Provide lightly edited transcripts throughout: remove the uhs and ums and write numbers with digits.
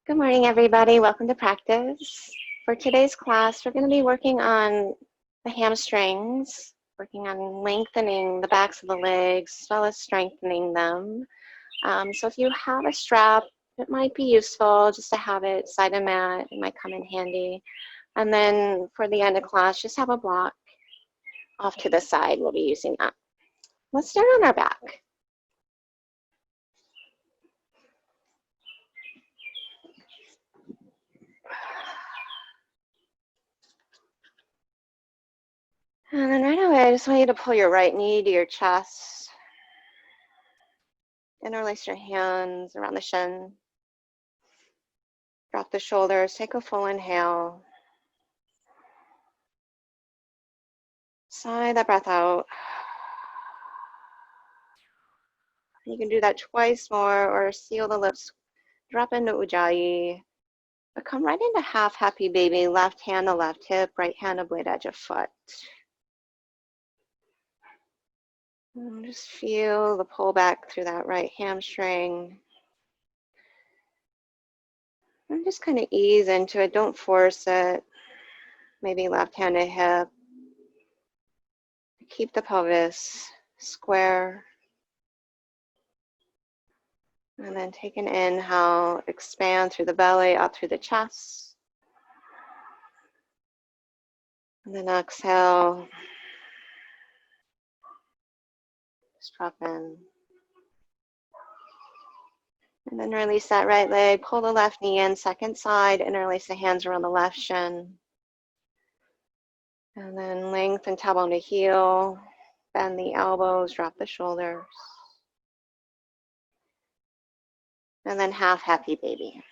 Good morning, everybody. Welcome to practice. For today's class, we're going to be working on the hamstrings, working on lengthening the backs of the legs, as well as strengthening them. So if you have a strap, it might be useful just to have it side a mat. It might come in handy. And then for the end of class, just have a block off to the side. We'll be using that. Let's start on our back. And then right away, I just want you to pull your right knee to your chest. Interlace your hands around the shin. Drop the shoulders. Take a full inhale. Sigh that breath out. You can do that twice more or seal the lips. Drop into Ujjayi. But come right into half happy baby. Left hand to left hip, right hand to blade edge of foot. And just feel the pull back through that right hamstring. And just kind of ease into it. Don't force it. Maybe left hand to hip. Keep the pelvis square. And then take an inhale, expand through the belly, up through the chest. And then exhale. Just drop in. And then release that right leg, pull the left knee in, second side, interlace the hands around the left shin. And then lengthen tailbone to heel, bend the elbows, drop the shoulders. And then half happy baby.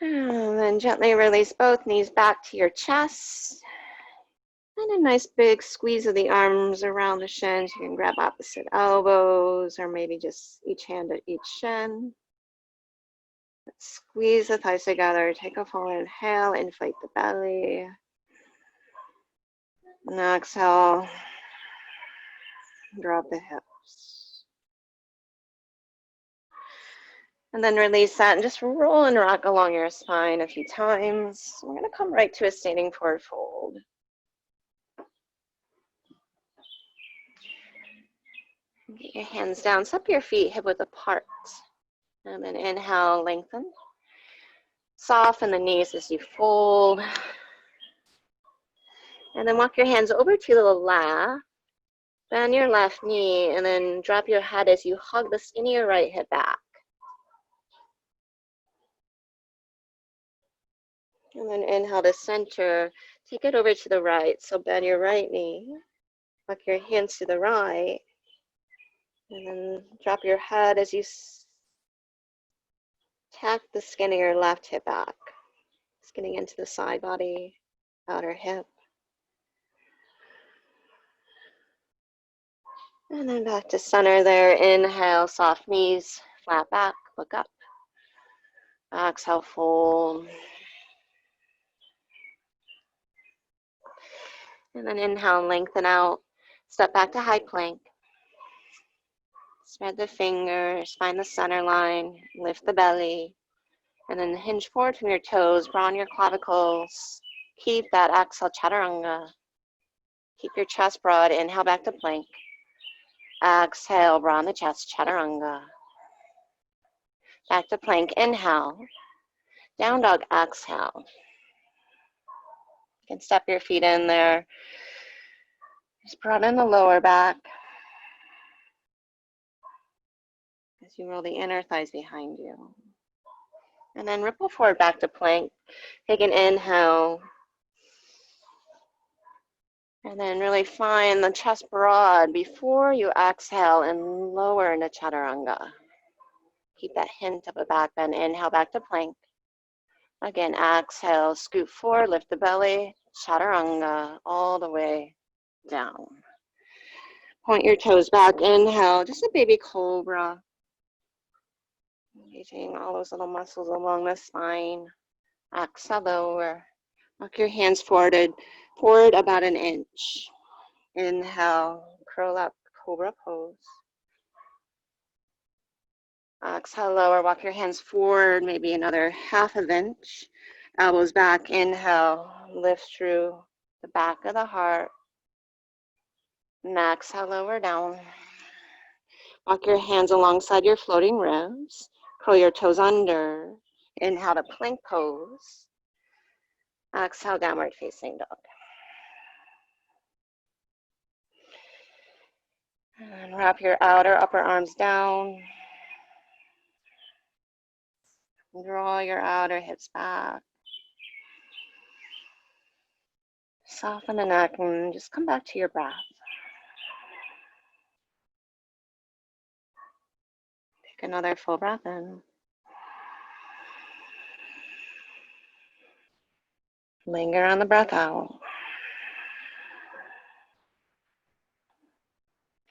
And then gently release both knees back to your chest. And a nice big squeeze of the arms around the shins. You can grab opposite elbows or maybe just each hand at each shin. Squeeze the thighs together. Take a full inhale, inflate the belly. And exhale, drop the hips. And then release that and just roll and rock along your spine a few times. We're going to come right to a standing forward fold. Get your hands down, step your feet hip width apart. And then inhale, lengthen. Soften the knees as you fold. And then walk your hands over to the left. Bend your left knee and then drop your head as you hug the skin of your right hip back. And then inhale to center. Take it over to the right. So bend your right knee. Walk your hands to the right. And then drop your head as you tack the skin of your left hip back. Skinning into the side body, outer hip. And then back to center there. Inhale, soft knees, flat back, look up. Exhale, fold. And then inhale, lengthen out. Step back to high plank. Spread the fingers, find the center line, lift the belly. And then hinge forward from your toes, broaden your clavicles. Keep that exhale, chaturanga. Keep your chest broad, inhale back to plank. Exhale, broaden the chest, chaturanga. Back to plank, inhale. Down dog, exhale. You can step your feet in there. Just broaden the lower back. As you roll the inner thighs behind you. And then ripple forward back to plank. Take an inhale. And then really find the chest broad before you exhale and lower into chaturanga. Keep that hint of a back bend. Inhale back to plank. Again, exhale, scoot forward, lift the belly, chaturanga all the way down. Point your toes back. Inhale, just a baby cobra. Engaging all those little muscles along the spine. Exhale, lower. Walk your hands forward about an inch. Inhale, curl up, cobra pose. Exhale, lower. Walk your hands forward, maybe another half of an inch. Elbows back. Inhale, lift through the back of the heart. And exhale, lower down. Walk your hands alongside your floating ribs. Curl your toes under. Inhale to plank pose. Exhale, downward facing dog. And wrap your outer upper arms down. Draw your outer hips back. Soften the neck and just come back to your breath. Take another full breath in. Linger on the breath out.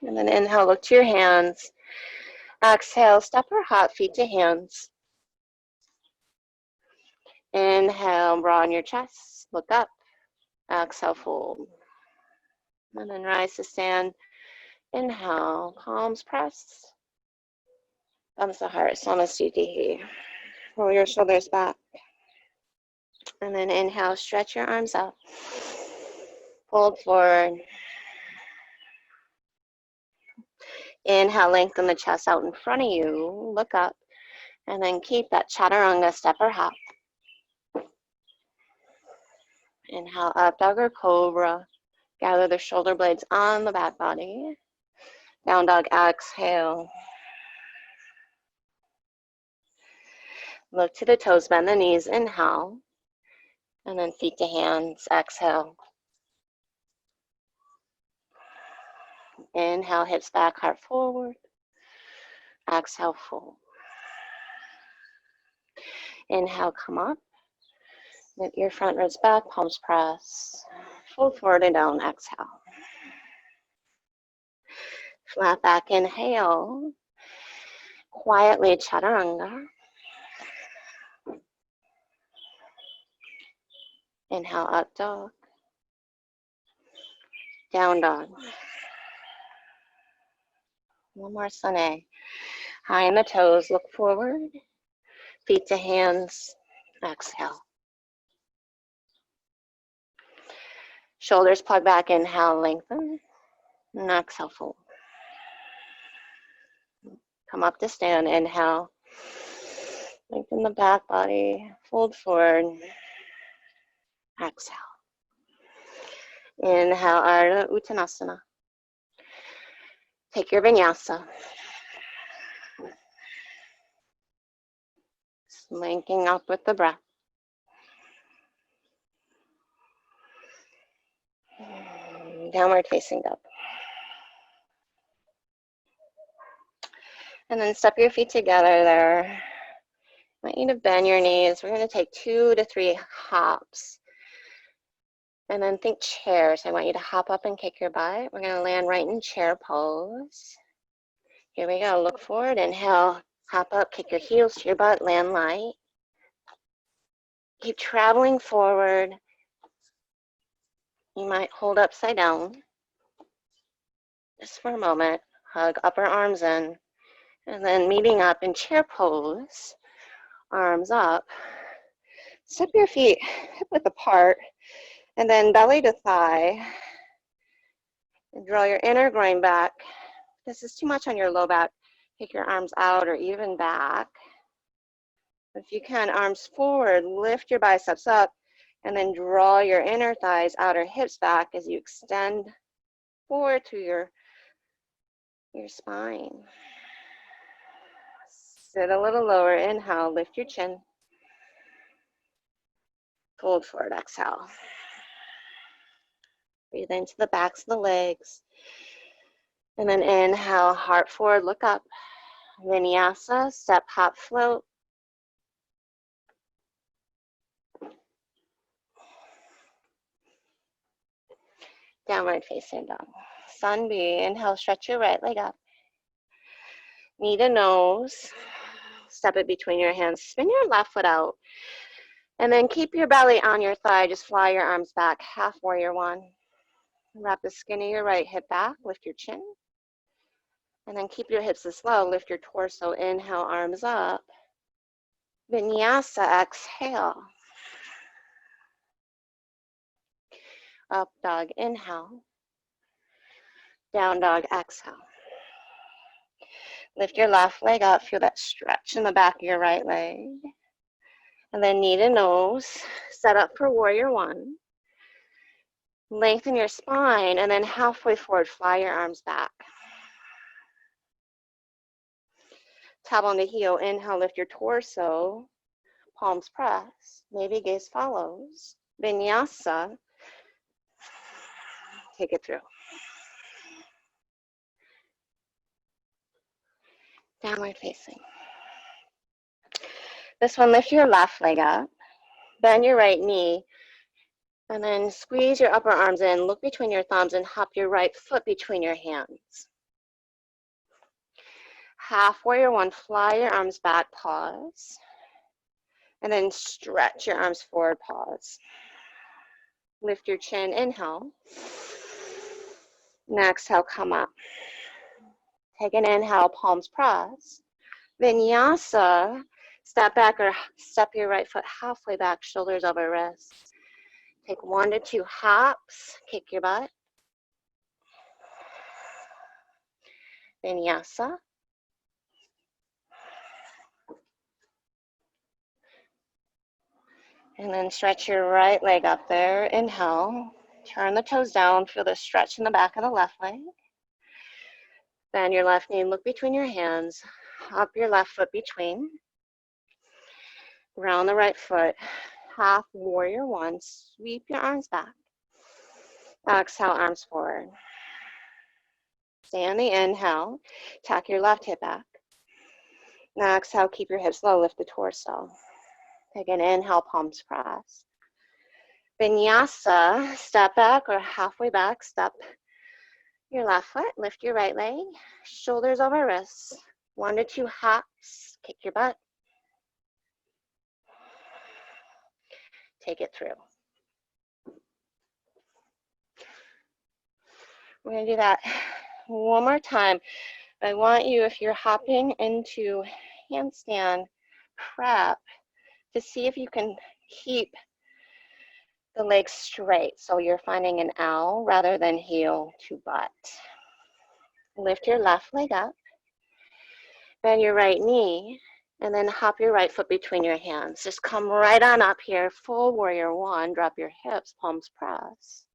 And then inhale, look to your hands. Exhale, step or hop feet to hands. Inhale, broaden your chest, look up. Exhale, fold. And then rise to stand. Inhale, palms press. Thumbs to heart, Samasthiti. Roll your shoulders back. And then inhale, stretch your arms up. Fold forward. Inhale, lengthen the chest out in front of you. Look up. And then keep that chaturanga, step or hop. Inhale, up dog or cobra. Gather the shoulder blades on the back body. Down dog, exhale. Look to the toes, bend the knees, inhale. And then feet to hands, exhale. Inhale, hips back, heart forward. Exhale, fold. Inhale, come up. Lift your front ribs back, palms press. Fold forward and down, exhale. Flat back, inhale. Quietly, chaturanga. Inhale, up dog. Down dog. One more sunny. High in the toes, look forward. Feet to hands, exhale. Shoulders plug back, inhale, lengthen. And exhale, fold. Come up to stand, inhale. Lengthen the back body, fold forward. Exhale. Inhale, Ardha Uttanasana. Take your vinyasa. Linking up with the breath. Downward facing dog. And then step your feet together there. I want you to bend your knees. We're going to take 2 to 3 hops. And then think chair. So I want you to hop up and kick your butt. We're going to land right in chair pose. Here we go. Look forward. Inhale. Hop up. Kick your heels to your butt. Land light. Keep traveling forward. You might hold upside down. Just for a moment. Hug upper arms in. And then meeting up in chair pose. Arms up. Step your feet hip width apart. And then belly to thigh. And draw your inner groin back. If this is too much on your low back, take your arms out or even back. If you can, arms forward, lift your biceps up, and then draw your inner thighs, outer hips back as you extend forward to your spine. Sit a little lower, inhale, lift your chin. Fold forward, exhale. Breathe into the backs of the legs. And then inhale, heart forward, look up. Vinyasa, step, hop, float. Downward facing dog. Sun B. Inhale, stretch your right leg up. Knee to nose. Step it between your hands. Spin your left foot out. And then keep your belly on your thigh. Just fly your arms back. Half warrior one. Wrap the skin of your right hip back. Lift your chin. And then keep your hips this low. Lift your torso. Inhale, arms up. Vinyasa, exhale. Up dog, inhale. Down dog, exhale. Lift your left leg up. Feel that stretch in the back of your right leg. And then knee to nose. Set up for warrior one. Lengthen your spine, and then halfway forward, fly your arms back. Tap on the heel. Inhale, lift your torso. Palms press. Maybe gaze follows. Vinyasa. Take it through. Downward facing. This one, lift your left leg up. Bend your right knee. And then squeeze your upper arms in. Look between your thumbs and hop your right foot between your hands. Half warrior one, fly your arms back, pause. And then stretch your arms forward, pause. Lift your chin, inhale. And exhale, come up. Take an inhale, palms press. Vinyasa, step back or step your right foot halfway back, shoulders over wrists. Take 1 to 2 hops, kick your butt. Vinyasa. And then stretch your right leg up there. Inhale. Turn the toes down. Feel the stretch in the back of the left leg. Bend your left knee. Look between your hands. Hop your left foot between. Round the right foot. Half warrior one. Sweep your arms back. Exhale, arms forward. Stay on the inhale. Tack your left hip back. Now exhale, keep your hips low. Lift the torso. Take an inhale, palms press. Vinyasa, step back or halfway back, step your left foot, lift your right leg, shoulders over wrists, 1 to 2 hops, kick your butt. Take it through. We're gonna do that one more time. I want you, if you're hopping into handstand prep, to see if you can keep the legs straight. So you're finding an L rather than heel to butt. Lift your left leg up, bend your right knee, and then hop your right foot between your hands. Just come right on up here, full warrior one, drop your hips, palms press.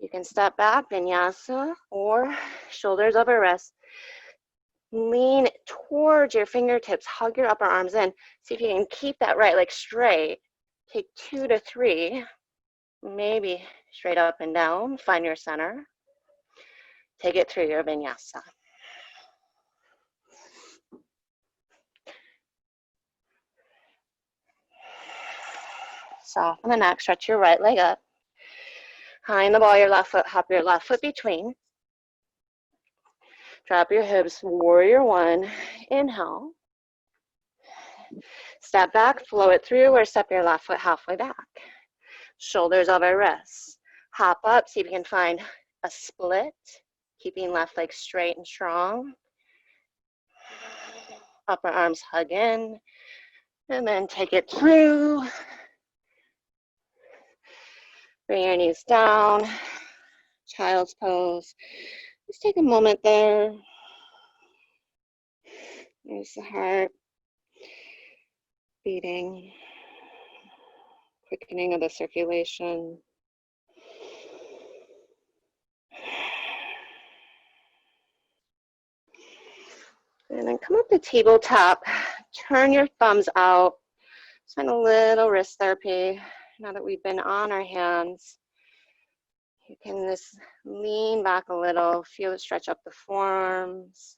You can step back, vinyasa, or shoulders over wrists. Lean towards your fingertips, hug your upper arms in. See if you can keep that right leg straight. Take 2 to 3, maybe straight up and down, find your center. Take it through your vinyasa. Soften the neck, stretch your right leg up. Behind the ball, your left foot, hop your left foot between. Drop your hips, warrior one, inhale. Step back, flow it through, or step your left foot halfway back. Shoulders over wrists. Hop up, see if you can find a split, keeping left leg straight and strong. Upper arms hug in, and then take it through. Bring your knees down, child's pose. Just take a moment there. There's the heart beating, quickening of the circulation. And then come up to tabletop, turn your thumbs out. Just find a little wrist therapy. Now that we've been on our hands, you can just lean back a little, feel it stretch up the forearms.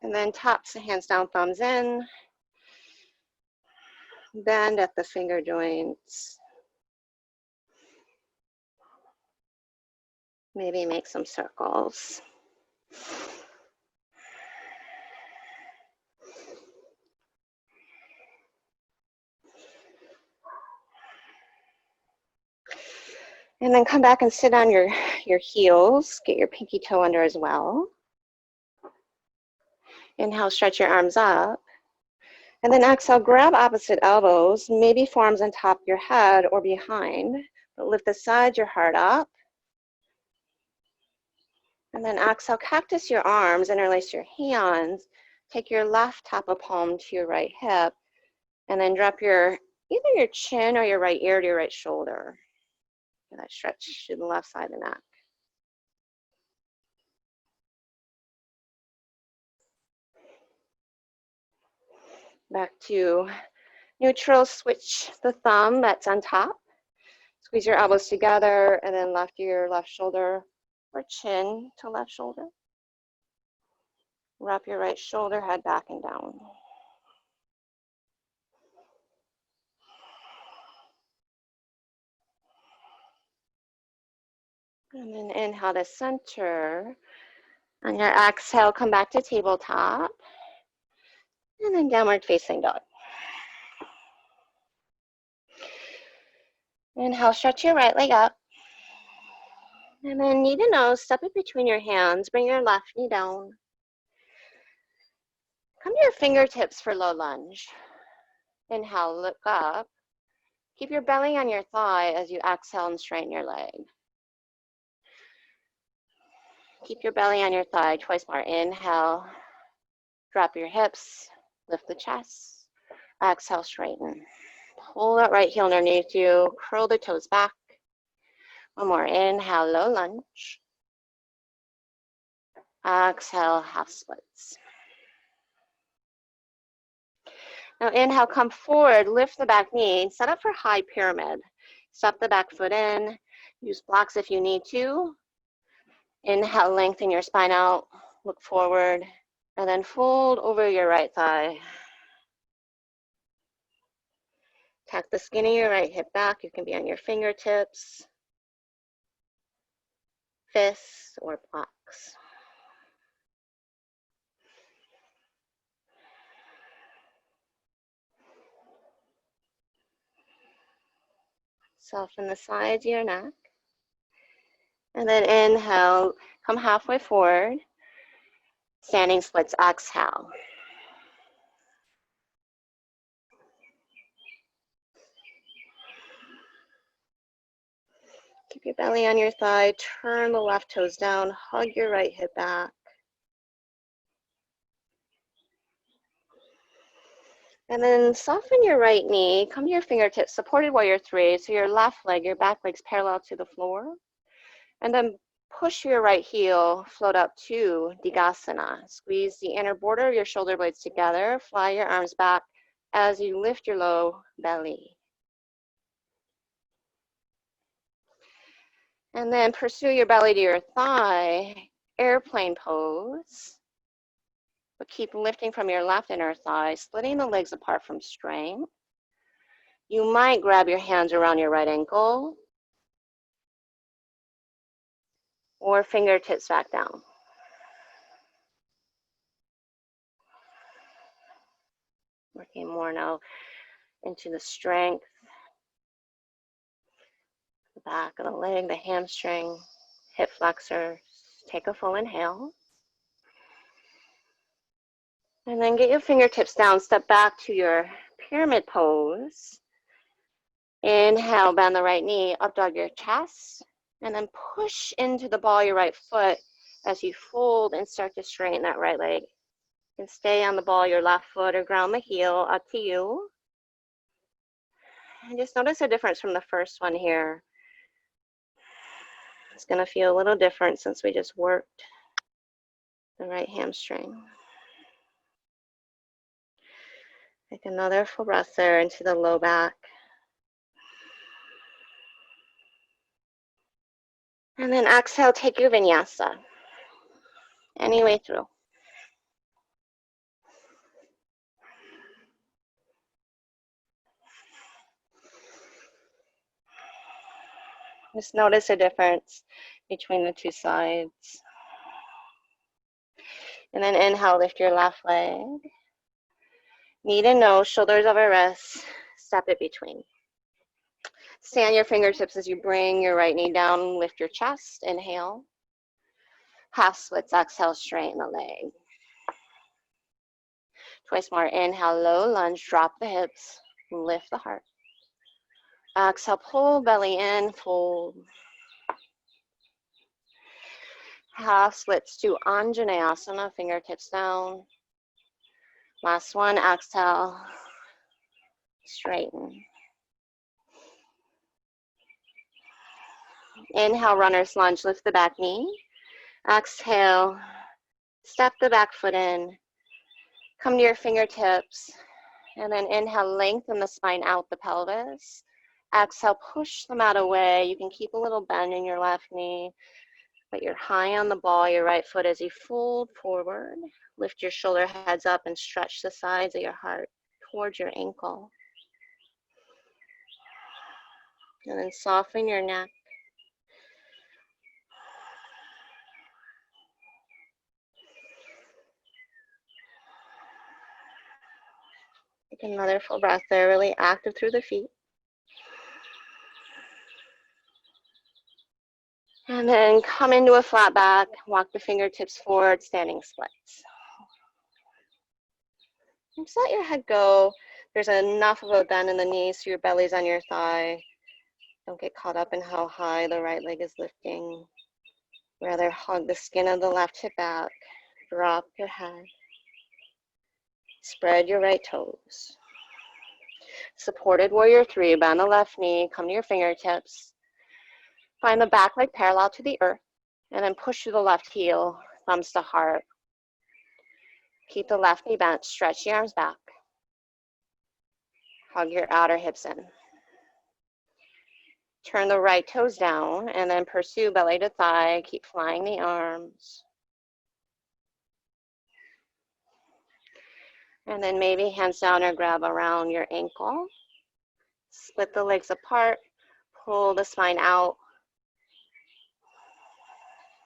And then taps the hands down, thumbs in. Bend at the finger joints. Maybe make some circles. And then come back and sit on your heels. Get your pinky toe under as well. Inhale, stretch your arms up. And then exhale, grab opposite elbows, maybe forearms on top of your head or behind. But lift the side of your heart up. And then exhale, cactus your arms, interlace your hands. Take your left top of palm to your right hip. And then drop either your chin or your right ear to your right shoulder. Get that stretch to the left side of the neck. Back to neutral, switch the thumb that's on top. Squeeze your elbows together and then left ear, left shoulder, or chin to left shoulder. Wrap your right shoulder, head back and down. And then inhale to center. On your exhale, come back to tabletop. And then downward facing dog. Inhale, stretch your right leg up. And then knee to nose, step it between your hands. Bring your left knee down. Come to your fingertips for low lunge. Inhale, look up. Keep your belly on your thigh as you exhale and straighten your leg. Keep your belly on your thigh twice more. Inhale, drop your hips, lift the chest. Exhale, straighten. Pull that right heel underneath you, curl the toes back. One more, inhale, low lunge. Exhale, half splits. Now inhale, come forward, lift the back knee, set up for high pyramid. Step the back foot in, use blocks if you need to. Inhale, lengthen your spine out, look forward, and then fold over your right thigh. Tuck the skin of your right hip back. You can be on your fingertips, fists, or blocks. Soften the sides of your neck. And then inhale, come halfway forward. Standing splits, exhale. Keep your belly on your thigh, turn the left toes down, hug your right hip back. And then soften your right knee, come to your fingertips, supported warrior three, so your left leg, your back leg's parallel to the floor. And then push your right heel, float up to Digasana. Squeeze the inner border of your shoulder blades together, fly your arms back as you lift your low belly. And then pursue your belly to your thigh, airplane pose. But keep lifting from your left inner thigh, splitting the legs apart from strength. You might grab your hands around your right ankle or fingertips back down. Working more now into the strength, the back of the leg, the hamstring, hip flexors. Take a full inhale. And then get your fingertips down, step back to your pyramid pose. Inhale, bend the right knee, up dog your chest, and then push into the ball of your right foot as you fold and start to straighten that right leg. You can stay on the ball of your left foot or ground the heel, up to you. And just notice a difference from the first one here. It's going to feel a little different since we just worked the right hamstring. Take another full breath there into the low back. And then exhale, take your vinyasa. Any way through. Just notice the difference between the two sides. And then inhale, lift your left leg. Knee to nose, shoulders over wrists, step it between. Stand your fingertips as you bring your right knee down, lift your chest, inhale. Half splits, exhale, straighten the leg. Twice more, inhale, low lunge, drop the hips, lift the heart. Exhale, pull belly in, fold. Half splits to Anjaneyasana, fingertips down. Last one, exhale, straighten. Inhale, runner's lunge, lift the back knee. Exhale, step the back foot in. Come to your fingertips. And then inhale, lengthen the spine out the pelvis. Exhale, push the mat away. You can keep a little bend in your left knee, but you're high on the ball, your right foot as you fold forward. Lift your shoulder heads up and stretch the sides of your heart towards your ankle. And then soften your neck. Take another full breath there, really active through the feet. And then come into a flat back, walk the fingertips forward, standing splits. Just let your head go. There's enough of a bend in the knees so your belly's on your thigh. Don't get caught up in how high the right leg is lifting. Rather hug the skin of the left hip back. Drop your head. Spread your right toes. Supported warrior three, bend the left knee, come to your fingertips. Find the back leg parallel to the earth, and then push through the left heel, thumbs to heart. Keep the left knee bent, stretch the arms back. Hug your outer hips in. Turn the right toes down, and then pursue belly to thigh. Keep flying the arms. And then maybe hands down or grab around your ankle. Split the legs apart, pull the spine out.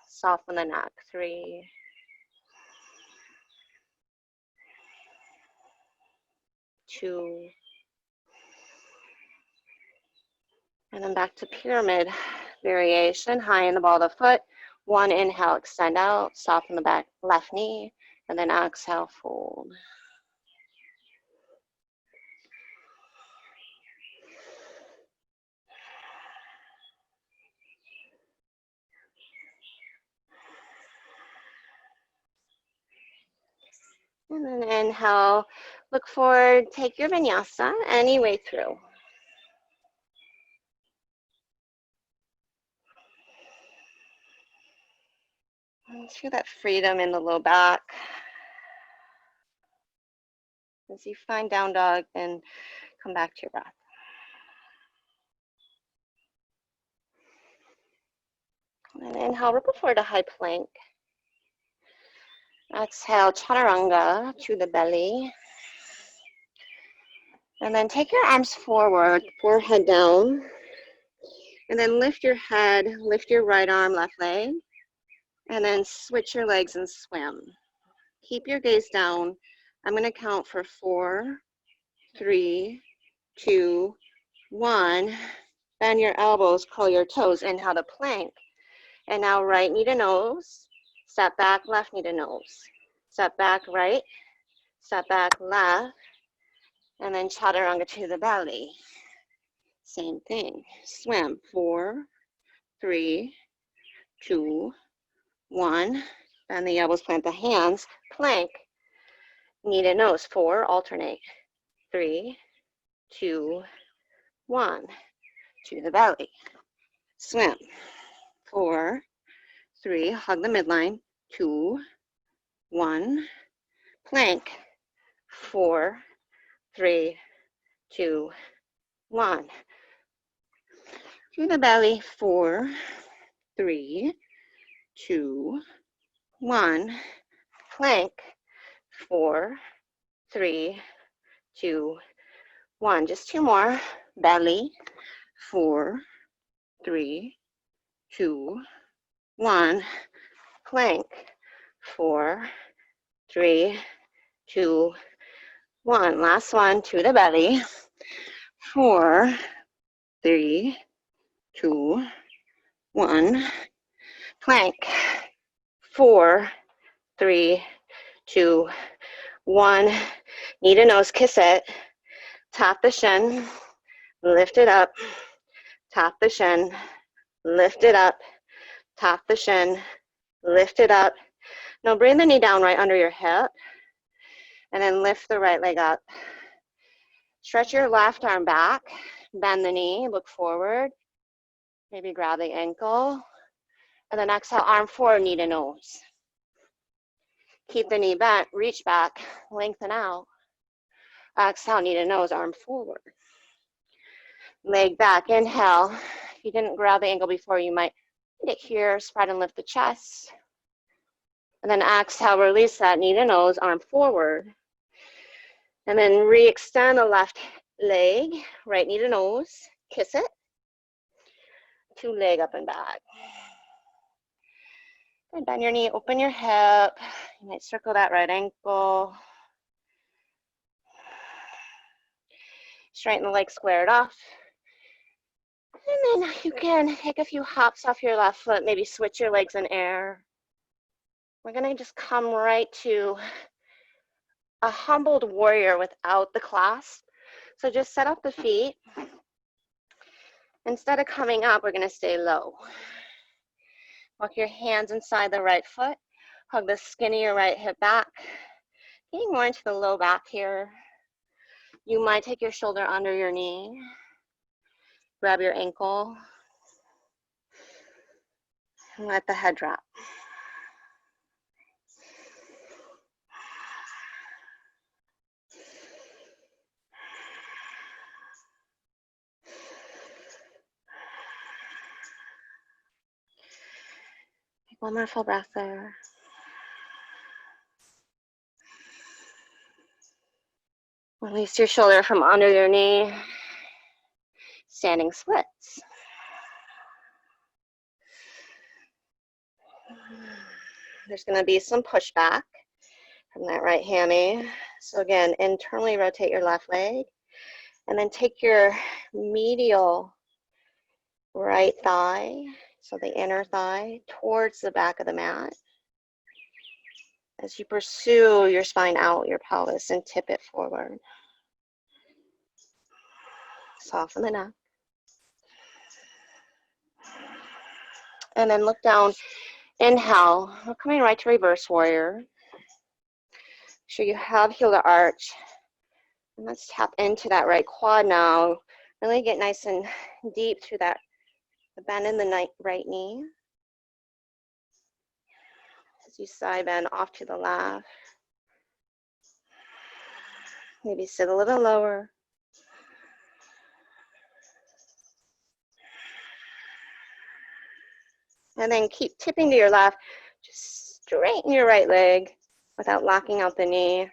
Soften the neck, 3, 2, and then back to pyramid variation, high in the ball of the foot. 1, inhale, extend out, soften the back left knee, and then exhale, fold. And then inhale, look forward, take your vinyasa any way through. And feel that freedom in the low back. As you find down dog, then come back to your breath. And inhale, ripple forward to high plank. Exhale, chaturanga to the belly. And then take your arms forward, forehead down. And then lift your head, lift your right arm, left leg. And then switch your legs and swim. Keep your gaze down. I'm going to count for 4, 3, 2, 1. Bend your elbows, curl your toes. Inhale to plank. And now right knee to nose. Step back, left knee to nose. Step back, right. Step back, left. And then chaturanga to the belly. Same thing. Swim. 4, 3, 2, 1. Bend the elbows, plant the hands. Plank. Knee to nose. 4. Alternate. 3, 2, 1. To the belly. Swim. 4, 3. Hug the midline. 2, 1. Plank. 4, 3, 2, 1. To the belly. 4, 3, 2, 1. Plank. 4, 3, 2, 1. Just 2 more. Belly. 4, 3, 2, 1. Plank. 4, 3, 2, 1. Last one to the belly. 4, 3, 2, 1. Plank. 4, 3, 2, 1. Knee to nose, kiss it. Tap the shin. Lift it up. Tap the shin. Lift it up. Tap the shin. Lift it up. Now bring the knee down right under your hip. And then lift the right leg up. Stretch your left arm back. Bend the knee. Look forward. Maybe grab the ankle. And then exhale, arm forward, knee to nose. Keep the knee bent. Reach back. Lengthen out. Exhale, knee to nose, arm forward. Leg back. Inhale. If you didn't grab the ankle before, you might get here. Spread and lift the chest. And then exhale, release that knee to nose, arm forward. And then re-extend the left leg, right knee to nose, kiss it. 2 leg up and back. And bend your knee, open your hip. You might circle that right ankle. Straighten the leg, square it off. And then you can take a few hops off your left foot, maybe switch your legs in air. We're gonna just come right to a humbled warrior without the clasp. So just set up the feet. Instead of coming up, we're gonna stay low. Walk your hands inside the right foot. Hug the skin of your right hip back. Getting more into the low back here. You might take your shoulder under your knee. Grab your ankle. And let the head drop. Take one more full breath there. Release your shoulder from under your knee. Standing splits. There's going to be some pushback from that right hammy. So again, internally rotate your left leg. And then take your medial right thigh, so the inner thigh, towards the back of the mat. As you pursue your spine out, your pelvis, and tip it forward. Soften the neck. And then look down. Inhale. We're coming right to reverse warrior. Make sure you have heel to arch. And let's tap into that right quad now. Really get nice and deep through that, the bend in the right knee. As you side bend off to the left. Maybe sit a little lower. And then keep tipping to your left. Just straighten your right leg without locking out the knee.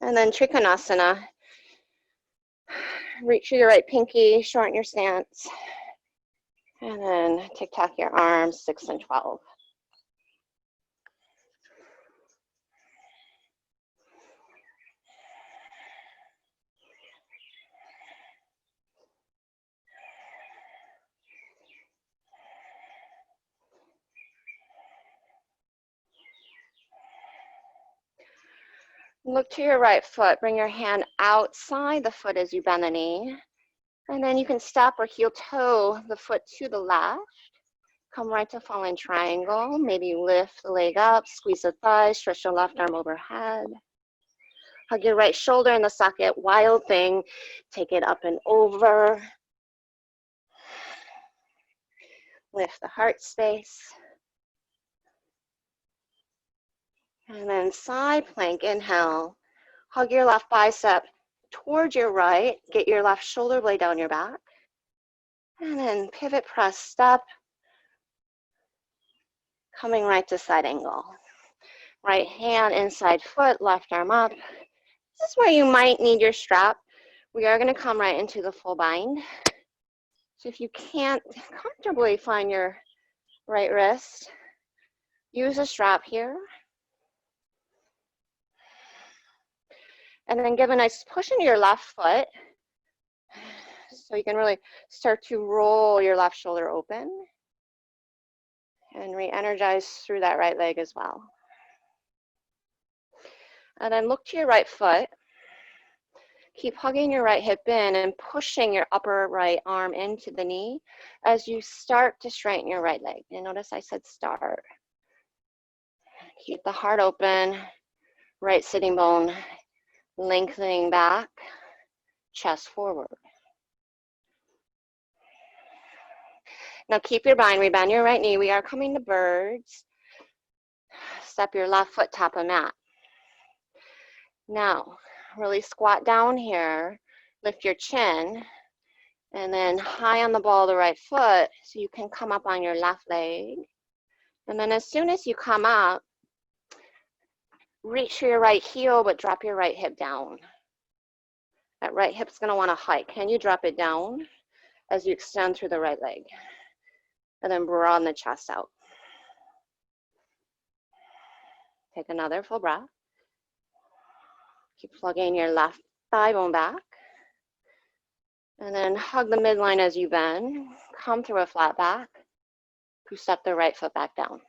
And then Trikonasana. Reach for your right pinky, shorten your stance. And then tic-tac your arms, 6 and 12. Look to your right foot. Bring your hand outside the foot as you bend the knee. And then you can step or heel toe the foot to the left. Come right to falling triangle. Maybe lift the leg up, squeeze the thigh, stretch your left arm overhead. Hug your right shoulder in the socket. Wild thing. Take it up and over. Lift the heart space. And then side plank, inhale. Hug your left bicep towards your right. Get your left shoulder blade down your back. And then pivot press, step. Coming right to side angle. Right hand inside foot, left arm up. This is where you might need your strap. We are going to come right into the full bind. So if you can't comfortably find your right wrist, use a strap here. And then give a nice push into your left foot so you can really start to roll your left shoulder open and re-energize through that right leg as well. And then look to your right foot. Keep hugging your right hip in and pushing your upper right arm into the knee as you start to straighten your right leg. And notice I said start. Keep the heart open, right sitting bone lengthening back, chest forward. Now keep your bind, rebend your right knee. We are coming to birds. Step your left foot top of mat. Now, really squat down here, lift your chin, and then high on the ball of the right foot so you can come up on your left leg. And then as soon as you come up, reach for your right heel, but drop your right hip down. That right hip's gonna wanna hike. Can you drop it down as you extend through the right leg? And then broaden the chest out. Take another full breath. Keep plugging your left thigh bone back. And then hug the midline as you bend. Come through a flat back. You step the right foot back down.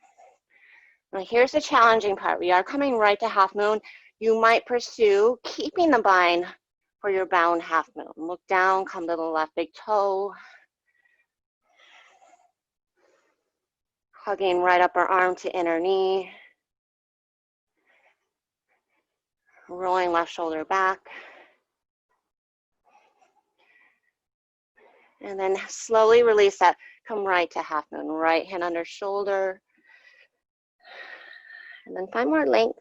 Now here's the challenging part. We are coming right to half moon. You might pursue keeping the bind for your bound half moon. Look down, come to the left big toe. Hugging right upper arm to inner knee. Rolling left shoulder back. And then slowly release that. Come right to half moon. Right hand under shoulder. And then find more length.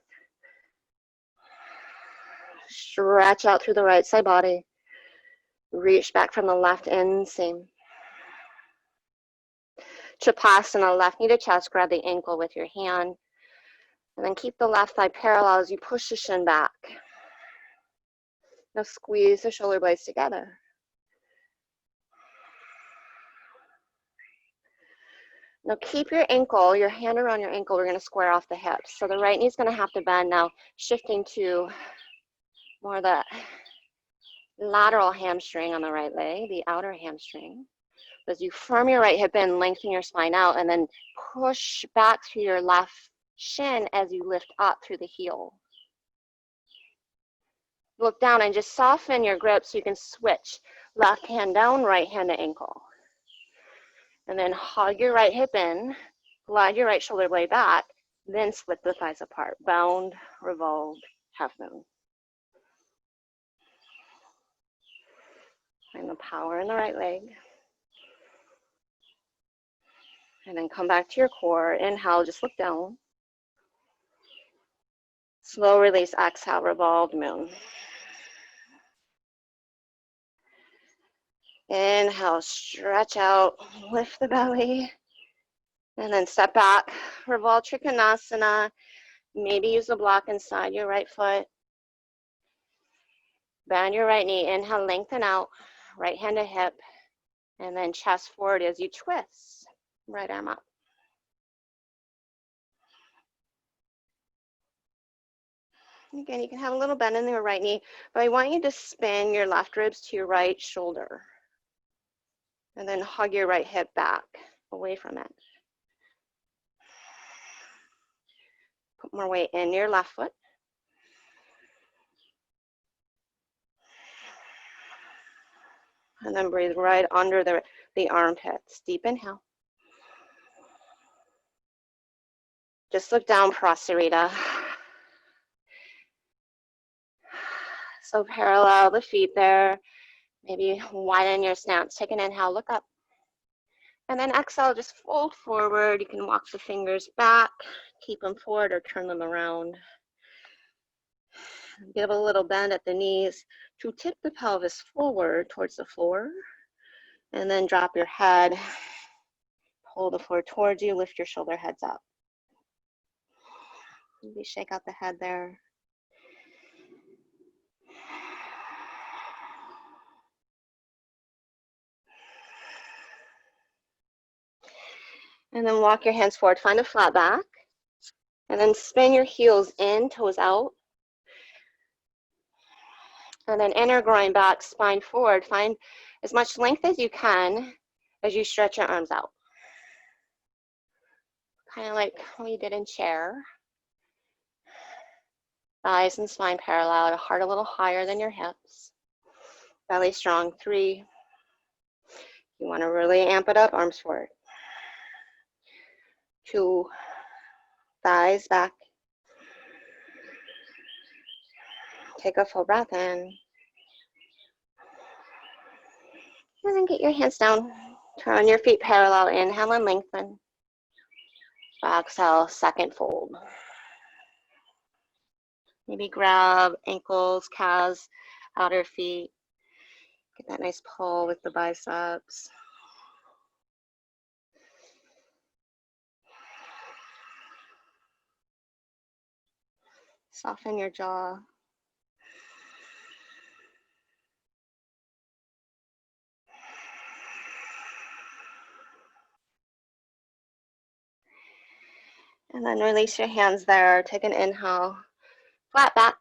Stretch out through the right side body. Reach back from the left inseam. Shavasana, left knee to chest. Grab the ankle with your hand. And then keep the left thigh parallel as you push the shin back. Now squeeze the shoulder blades together. Now keep your ankle, your hand around your ankle. We're going to square off the hips. So the right knee is going to have to bend now, shifting to more the lateral hamstring on the right leg, the outer hamstring. As you firm your right hip in, lengthen your spine out, and then push back through your left shin as you lift up through the heel. Look down and just soften your grip so you can switch left hand down, right hand to ankle. And then hug your right hip in, glide your right shoulder blade back, then split the thighs apart. Bound, revolved, half moon. Find the power in the right leg. And then come back to your core. Inhale, just look down. Slow release, exhale, revolved moon. Inhale, stretch out, lift the belly. And then step back, revolve Trikonasana. Maybe use a block inside your right foot. Bend your right knee. Inhale, lengthen out, right hand to hip. And then chest forward as you twist. Right arm up. Again, you can have a little bend in your right knee, but I want you to spin your left ribs to your right shoulder. And then hug your right hip back, away from it. Put more weight in your left foot. And then breathe right under the armpits. Deep inhale. Just look down, Prasarita. So parallel the feet there. Maybe widen your stance. Take an inhale, look up. And then exhale, just fold forward. You can walk the fingers back, keep them forward or turn them around. Give a little bend at the knees to tip the pelvis forward towards the floor. And then drop your head, pull the floor towards you, lift your shoulder heads up. Maybe shake out the head there. And then walk your hands forward, find a flat back. And then spin your heels in, toes out. And then inner groin back, spine forward. Find as much length as you can as you stretch your arms out. Kind of like we did in chair. Thighs and spine parallel, heart a little higher than your hips. Belly strong, 3. You want to really amp it up, arms forward. 2, thighs back. Take a full breath in. And then get your hands down. Turn your feet parallel, inhale and lengthen. Exhale, second fold. Maybe grab ankles, calves, outer feet. Get that nice pull with the biceps. Soften your jaw. And then release your hands there. Take an inhale, flat back.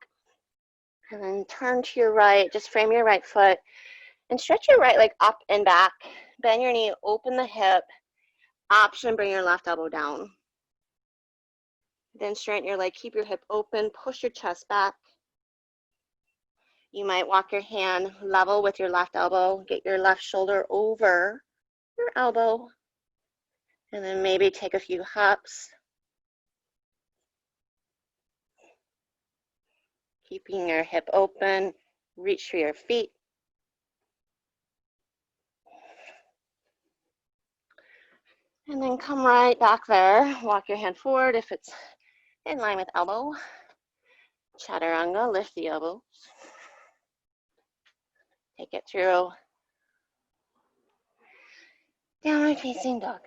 And then turn to your right. Just frame your right foot. And stretch your right leg up and back. Bend your knee, open the hip. Option, bring your left elbow down. Then straighten your leg, keep your hip open, push your chest back. You might walk your hand level with your left elbow, get your left shoulder over your elbow, and then maybe take a few hops. Keeping your hip open, reach for your feet. And then come right back there. Walk your hand forward if it's in line with elbow. Chaturanga, lift the elbows. Take it through downward facing dog.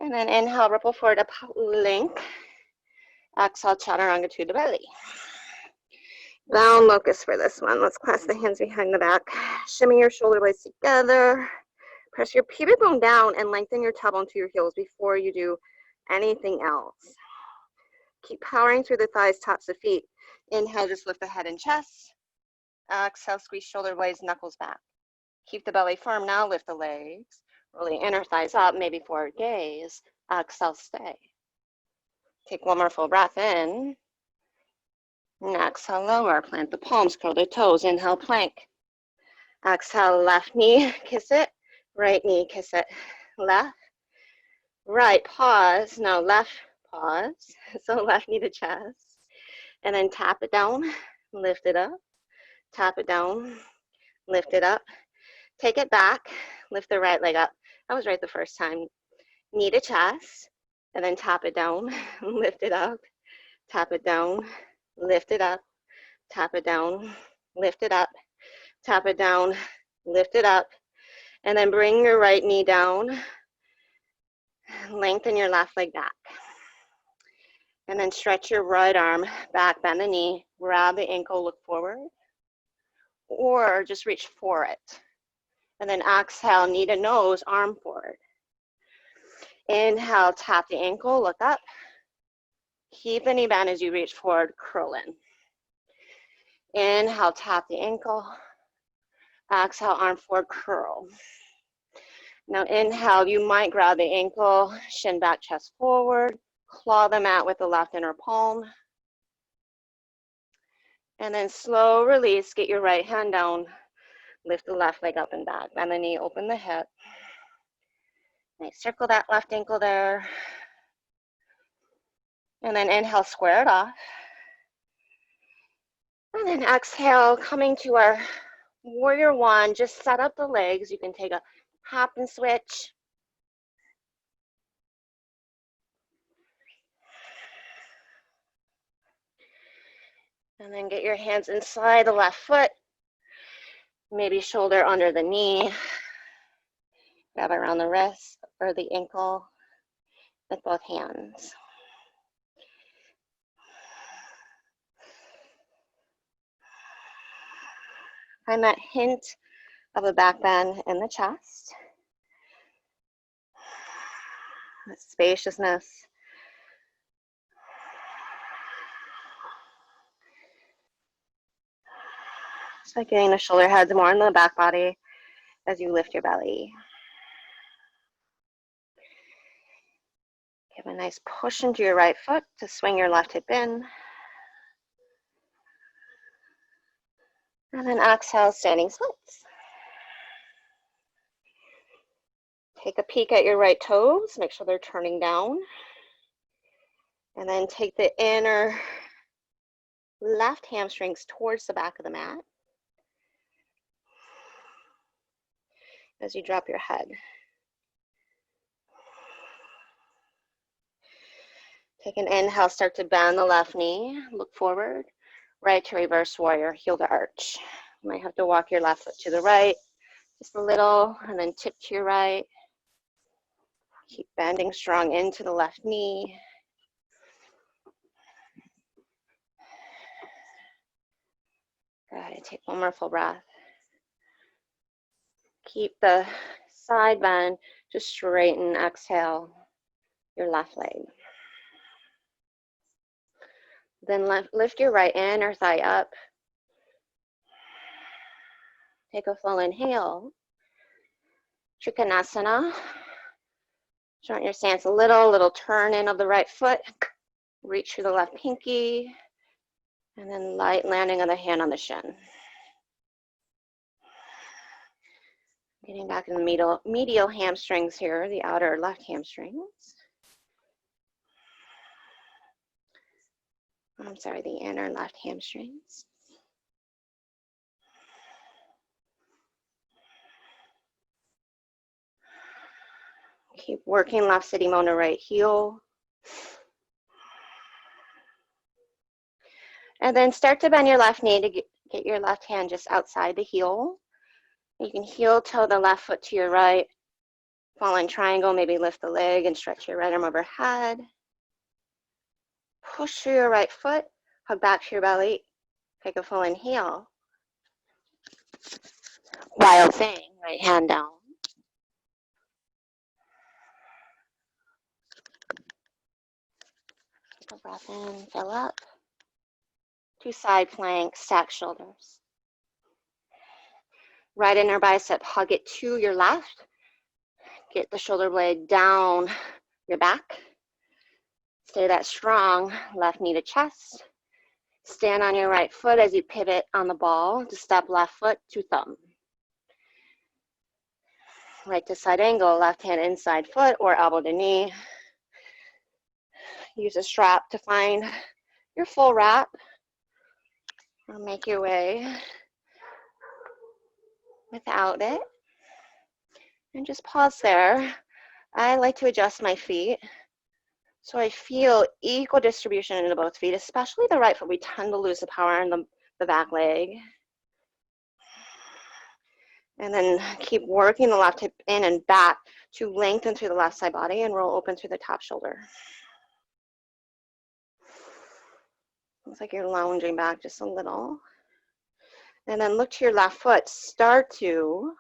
And then inhale, ripple forward, up, link. Exhale, chaturanga to the belly. Down locust for this one. Let's clasp the hands behind the back. Shimmy your shoulder blades together. Press your pubic bone down and lengthen your tailbone to your heels before you do anything else. Keep powering through the thighs, tops of feet. Inhale, just lift the head and chest. Exhale, squeeze shoulder blades, knuckles back. Keep the belly firm. Now lift the legs. Roll the inner thighs up, maybe forward gaze. Exhale, stay. Take one more full breath in. Exhale, lower. Plant the palms, curl the toes. Inhale, plank. Exhale, left knee, kiss it. Right knee, kiss it. Left, right, pause. Now left, pause. So left knee to chest. And then tap it down, lift it up. Tap it down, lift it up. Take it back, lift the right leg up. I was right the first time. Knee to chest, and then tap it down, lift it up. Tap it down, lift it up. Tap it down, lift it up. Tap it down, lift it up. And then bring your right knee down. Lengthen your left leg back. And then stretch your right arm back, bend the knee, grab the ankle, look forward. Or just reach for it. And then exhale, knee to nose, arm forward. Inhale, tap the ankle, look up. Keep the knee bend as you reach forward, curl in. Inhale, tap the ankle. Exhale, arm forward, curl. Now inhale, you might grab the ankle, shin back, chest forward. Claw the mat with the left inner palm. And then slow release, get your right hand down. Lift the left leg up and back. Bend the knee, open the hip. Nice, circle that left ankle there. And then inhale, square it off. And then exhale, coming to our warrior one, just set up the legs. You can take a hop and switch. And then get your hands inside the left foot. Maybe shoulder under the knee. Grab around the wrist or the ankle with both hands. Find that hint of the back bend in the chest. The spaciousness. Just like getting the shoulder heads more in the back body as you lift your belly. Give a nice push into your right foot to swing your left hip in. And then exhale, standing splits. Take a peek at your right toes, make sure they're turning down. And then take the inner left hamstrings towards the back of the mat as you drop your head. Take an inhale, start to bend the left knee, look forward, right to reverse warrior, heel to arch. You might have to walk your left foot to the right, just a little, and then tip to your right. Keep bending strong into the left knee. Good, take one more full breath. Keep the side bend, just straighten, exhale your left leg. Then lift your right inner thigh up. Take a full inhale. Trikonasana. Shorten your stance a little turn in of the right foot. Reach for the left pinky. And then light landing of the hand on the shin. Getting back in the medial hamstrings here, the outer left hamstrings. I'm sorry, the inner left hamstrings. Keep working left sitting bone to right heel. And then start to bend your left knee to get your left hand just outside the heel. You can heel toe the left foot to your right. Falling triangle, maybe lift the leg and stretch your right arm overhead. Push through your right foot, hug back to your belly. Take a full inhale. Wild thing, right hand down. Take a breath in, fill up. Two side planks, stack shoulders. Right inner bicep, hug it to your left. Get the shoulder blade down your back. Stay that strong, left knee to chest. Stand on your right foot as you pivot on the ball to step left foot to thumb. Right to side angle, left hand inside foot or elbow to knee. Use a strap to find your full wrap. Or make your way without it. And just pause there. I like to adjust my feet so I feel equal distribution into both feet, especially the right foot. We tend to lose the power in the back leg. And then keep working the left hip in and back to lengthen through the left side body and roll open through the top shoulder. Looks like you're lounging back just a little. And then look to your left foot. Start to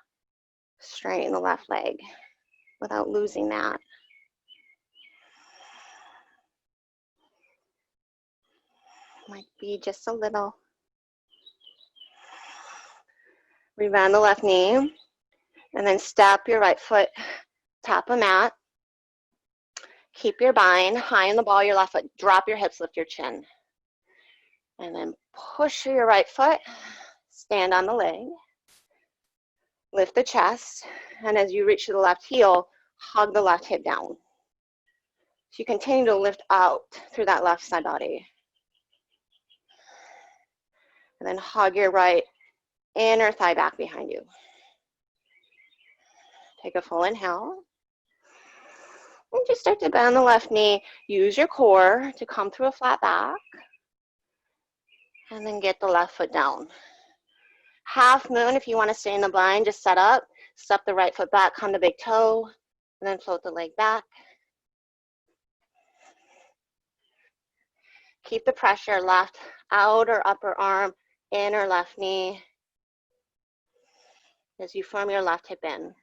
straighten the left leg without losing that. Might be just a little. Rebend the left knee. And then step your right foot, tap a mat. Keep your bind high in the ball of your left foot. Drop your hips, lift your chin. And then push through your right foot. Stand on the leg. Lift the chest. And as you reach to the left heel, hug the left hip down. So you continue to lift out through that left side body. And then hug your right inner thigh back behind you. Take a full inhale. And just start to bend the left knee. Use your core to come through a flat back. And then get the left foot down. Half moon, if you want to stay in the bind, just set up. Step the right foot back, come to big toe. And then float the leg back. Keep the pressure, left outer upper arm, inner left knee. as you firm your left hip in.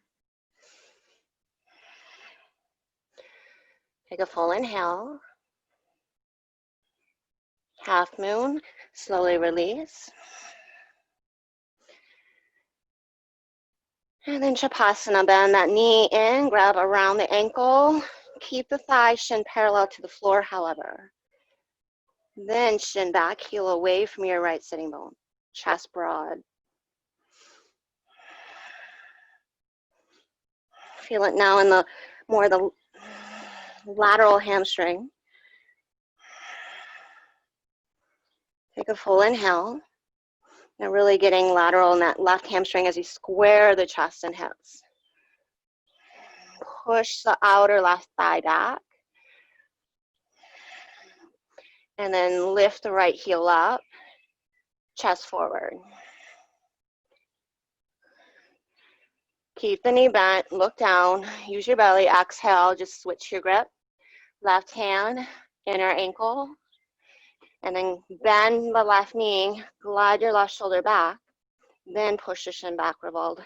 Take a full inhale. Half moon, slowly release. And then Shavasana, bend that knee in, grab around the ankle. Keep the thigh shin parallel to the floor, however. Then shin back, heel away from your right sitting bone. Chest broad. Feel it now in the lateral hamstring. Take a full inhale. And really getting lateral in that left hamstring as you square the chest and hips. Push the outer left thigh back. And then lift the right heel up, chest forward. Keep the knee bent, look down, use your belly, exhale, just switch your grip. Left hand, inner ankle, and then bend the left knee, glide your left shoulder back, then push the shin back, revolve,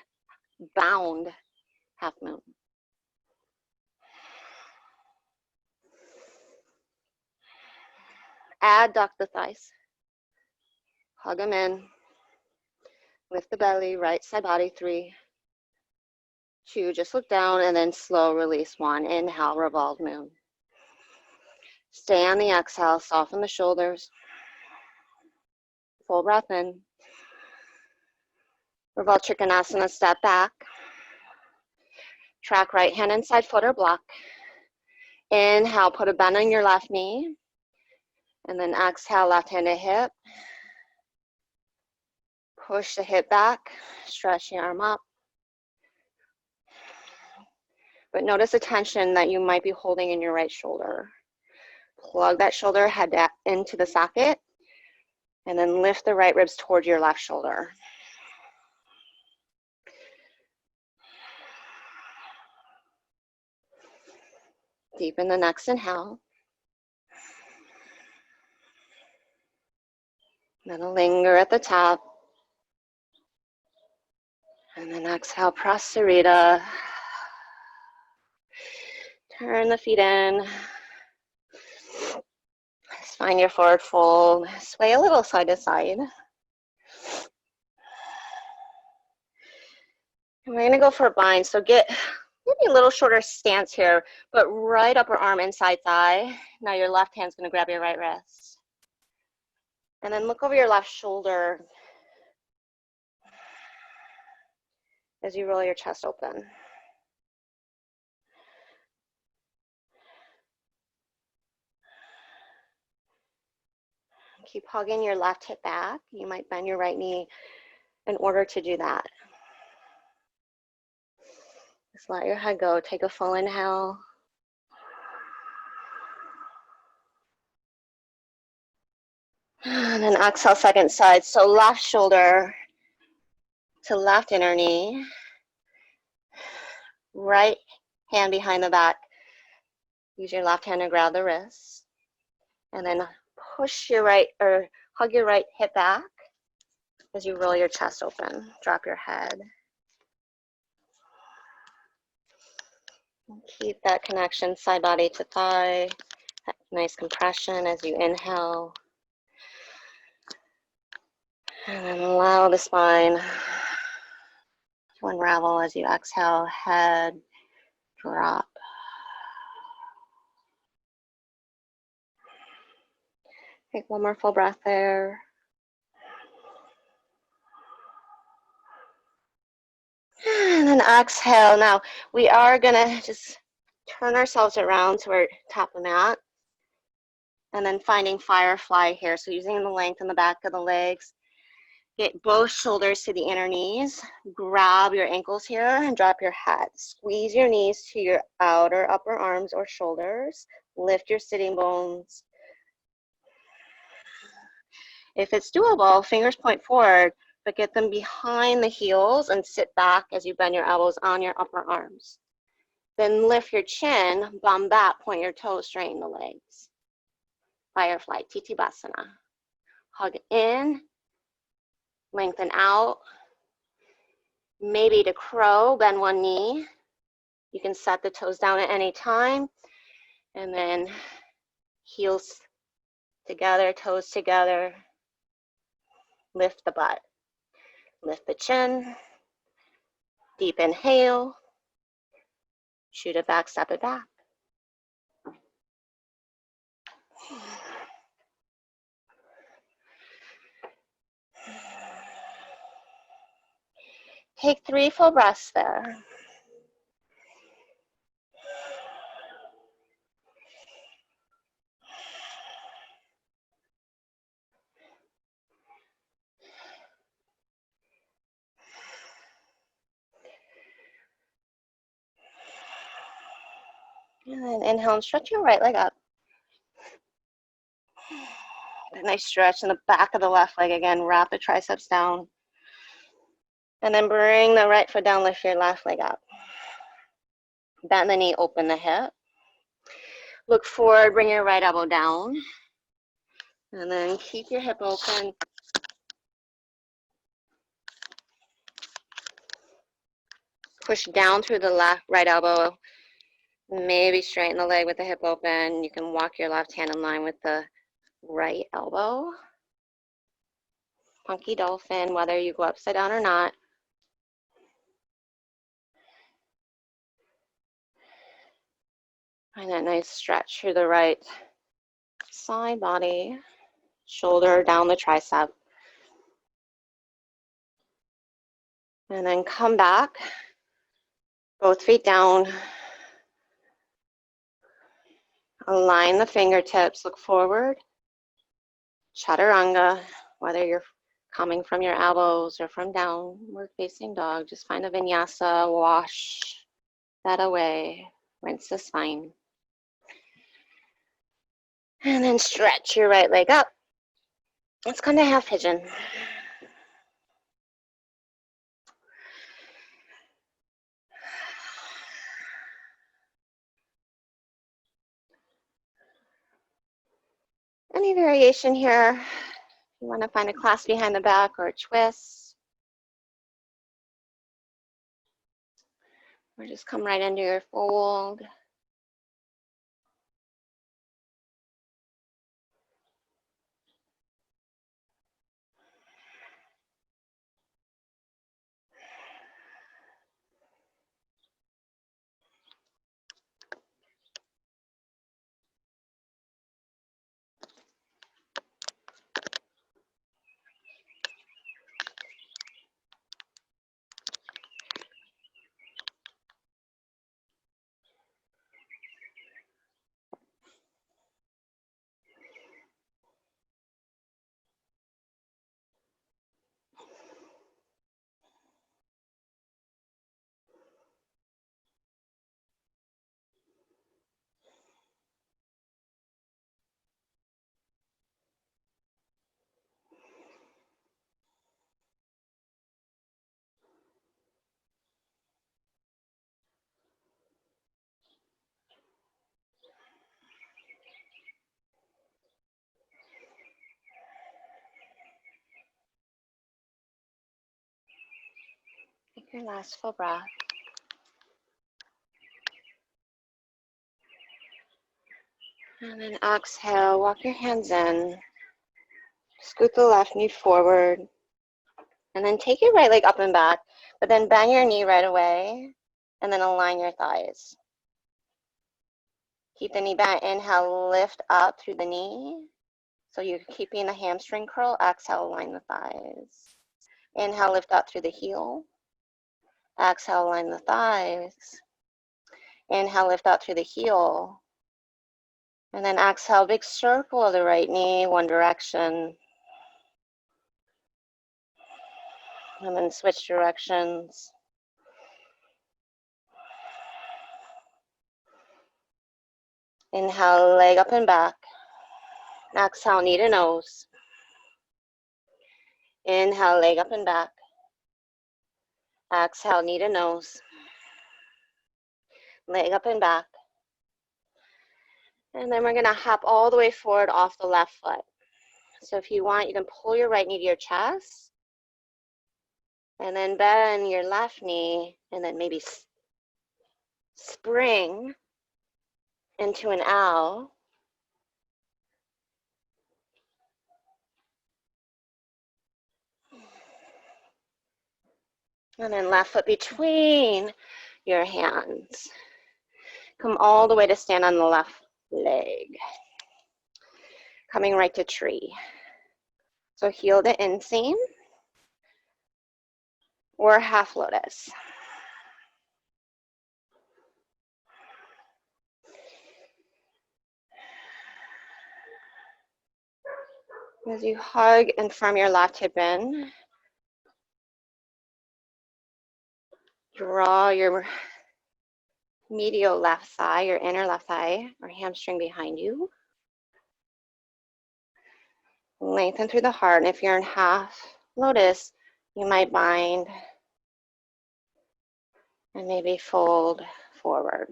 bound, half moon. Adduct the thighs, hug them in, lift the belly, right side body, 3, 2, just look down, and then slow release, 1, inhale, revolve, moon. Stay on the exhale, soften the shoulders, full breath in. Revolve Trikonasana, step back. Track right hand inside foot or block. Inhale, put a bend on your left knee. And then exhale, left hand to hip. Push the hip back, stretch the arm up. But notice the tension that you might be holding in your right shoulder. Plug that shoulder head into the socket. And then lift the right ribs toward your left shoulder. Deepen the next inhale. Then linger at the top. And then exhale, Prasarita. Turn the feet in. Find your forward fold. Sway a little side to side. And we're going to go for a bind. So get maybe a little shorter stance here, but right upper arm, inside thigh. Now your left hand's going to grab your right wrist. And then look over your left shoulder as you roll your chest open. Keep hugging your left hip back. You might bend your right knee in order to do that. Just let your head go. Take a full inhale. And then exhale, second side. So left shoulder to left inner knee. Right hand behind the back. Use your left hand to grab the wrist. And then push your right, or hug your right hip back as you roll your chest open. Drop your head. Keep that connection side body to thigh. That nice compression as you inhale. And then allow the spine to unravel as you exhale, head drop. Take one more full breath there. And then exhale. Now we are gonna just turn ourselves around to our top of the mat. And then finding firefly here. So using the length in the back of the legs. Get both shoulders to the inner knees. Grab your ankles here and drop your head. Squeeze your knees to your outer upper arms or shoulders. Lift your sitting bones. If it's doable, fingers point forward, but get them behind the heels and sit back as you bend your elbows on your upper arms. Then lift your chin, bum back, point your toes, straighten the legs. Firefly, Titabasana. Hug in. Lengthen out. maybe to crow, bend one knee. You can set the toes down at any time, and then heels together, toes together. Lift the butt, lift the chin, deep inhale, shoot it back, step it back. Take 3 full breaths there. And then inhale and stretch your right leg up. A nice stretch in the back of the left leg again. Wrap the triceps down. And then bring the right foot down, lift your left leg up. Bend the knee, open the hip. Look forward, bring your right elbow down. And then keep your hip open. Push down through the right elbow. Maybe straighten the leg with the hip open. You can walk your left hand in line with the right elbow. Funky dolphin, whether you go upside down or not. Find that nice stretch through the right side body. Shoulder down the tricep. And then come back. Both feet down. Align the fingertips, look forward. Chaturanga, whether you're coming from your elbows or from downward facing dog, just find a vinyasa, wash that away, rinse the spine. And then stretch your right leg up. Let's come to half pigeon. Any variation here, if you want to find a clasp behind the back or a twist, or just come right into your fold. Take your last full breath. And then exhale, walk your hands in. Scoot the left knee forward. And then take your right leg up and back, but then bend your knee right away. And then align your thighs. Keep the knee bent. Inhale, lift up through the knee. So you're keeping the hamstring curl. Exhale, align the thighs. Inhale, lift up through the heel. Exhale, align the thighs. Inhale, lift up through the heel. And then exhale, big circle of the right knee, one direction. And then switch directions. Inhale, leg up and back. Exhale, knee to nose. Inhale, leg up and back. Exhale, knee to nose. Leg up and back. And then we're going to hop all the way forward off the left foot. So if you want, you can pull your right knee to your chest. And then bend your left knee and then maybe spring into an owl. And then left foot between your hands. Come all the way to stand on the left leg. Coming right to tree. So heel to inseam or half lotus. As you hug and firm your left hip in, draw your medial left thigh, your inner left thigh or hamstring behind you. Lengthen through the heart, and if you're in half lotus, you might bind and maybe fold forward.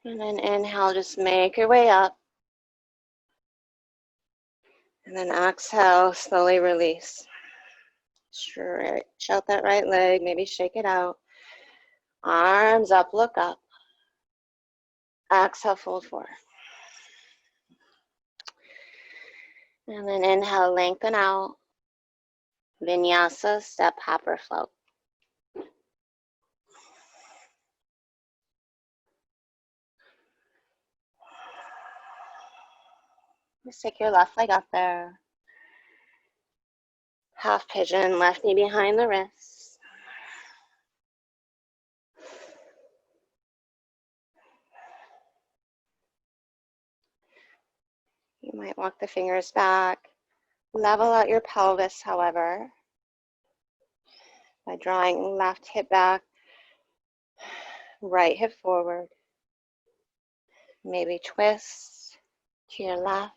And then inhale, just make your way up. And then exhale, slowly release. Stretch out that right leg, maybe shake it out. Arms up, look up. Exhale, fold forward. And then inhale, lengthen out. Vinyasa, step, hop, or float. Just take your left leg up there. Half pigeon, left knee behind the wrist. You might walk the fingers back. Level out your pelvis, however, by drawing left hip back, right hip forward. Maybe twist to your left.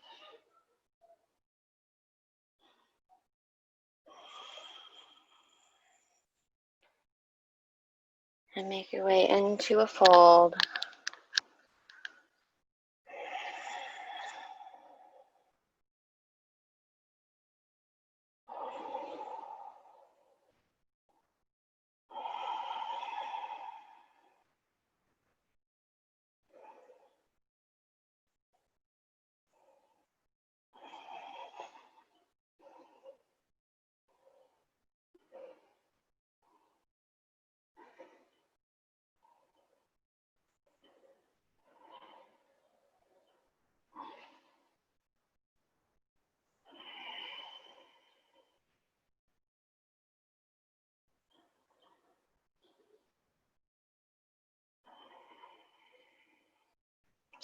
And make your way into a fold.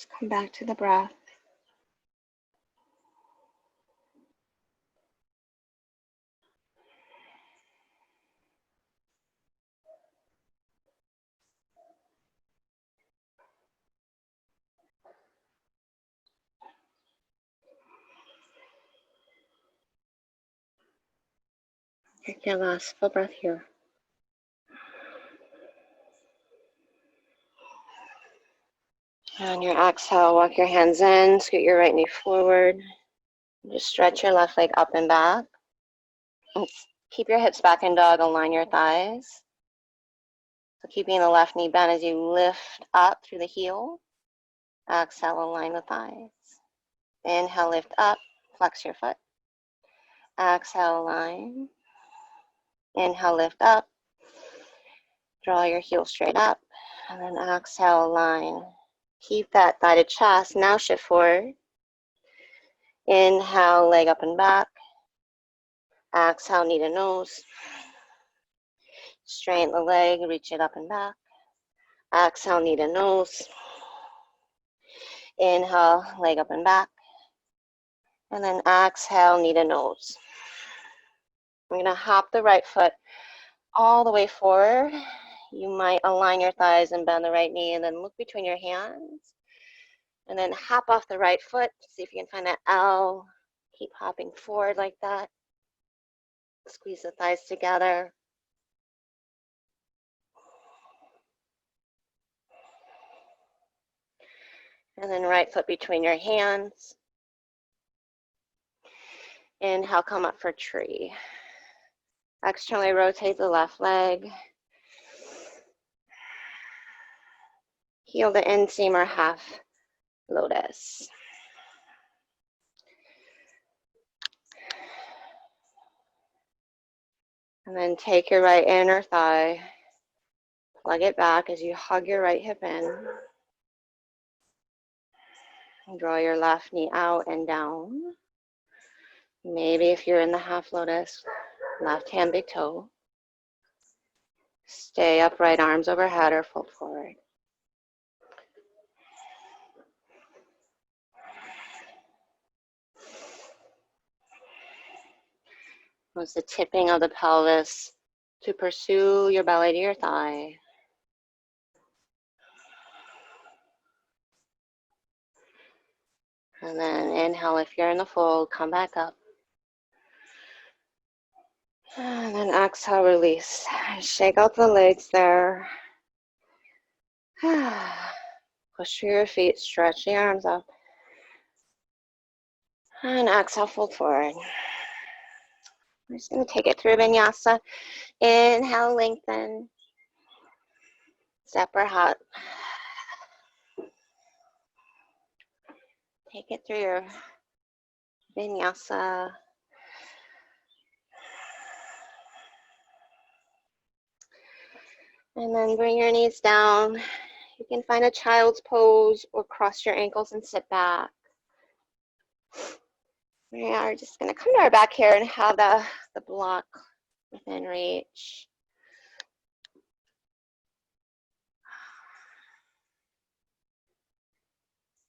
Just come back to the breath. Take your last full breath here. On your exhale, walk your hands in, scoot your right knee forward. Just stretch your left leg up and back. And keep your hips back in dog, align your thighs. So keeping the left knee bent as you lift up through the heel. Exhale, align the thighs. Inhale, lift up, flex your foot. Exhale, align. Inhale, lift up. Draw your heel straight up. And then exhale, align. Keep that thigh to chest. Now shift forward. Inhale, leg up and back. Exhale, knee to nose. Straighten the leg, reach it up and back. Exhale, knee to nose. Inhale, leg up and back. And then exhale, knee to nose. I'm going to hop the right foot all the way forward. You might align your thighs and bend the right knee and then look between your hands. And then hop off the right foot. See if you can find that L. Keep hopping forward like that. Squeeze the thighs together. And then right foot between your hands. Inhale, come up for tree. Externally rotate the left leg. Heel the inseam or half lotus. And then take your right inner thigh, plug it back as you hug your right hip in. And draw your left knee out and down. Maybe if you're in the half lotus, left hand big toe. Stay upright, arms overhead or fold forward. Use the tipping of the pelvis to pursue your belly to your thigh. And then inhale if you're in the fold, come back up. And then exhale, release. Shake out the legs there. Push through your feet, stretch the arms up. And exhale, fold forward. We're just going to take it through vinyasa. Inhale, lengthen. Step or hop. Take it through your vinyasa. And then bring your knees down. You can find a child's pose or cross your ankles and sit back. We are just going to come to our back here and have the block within reach.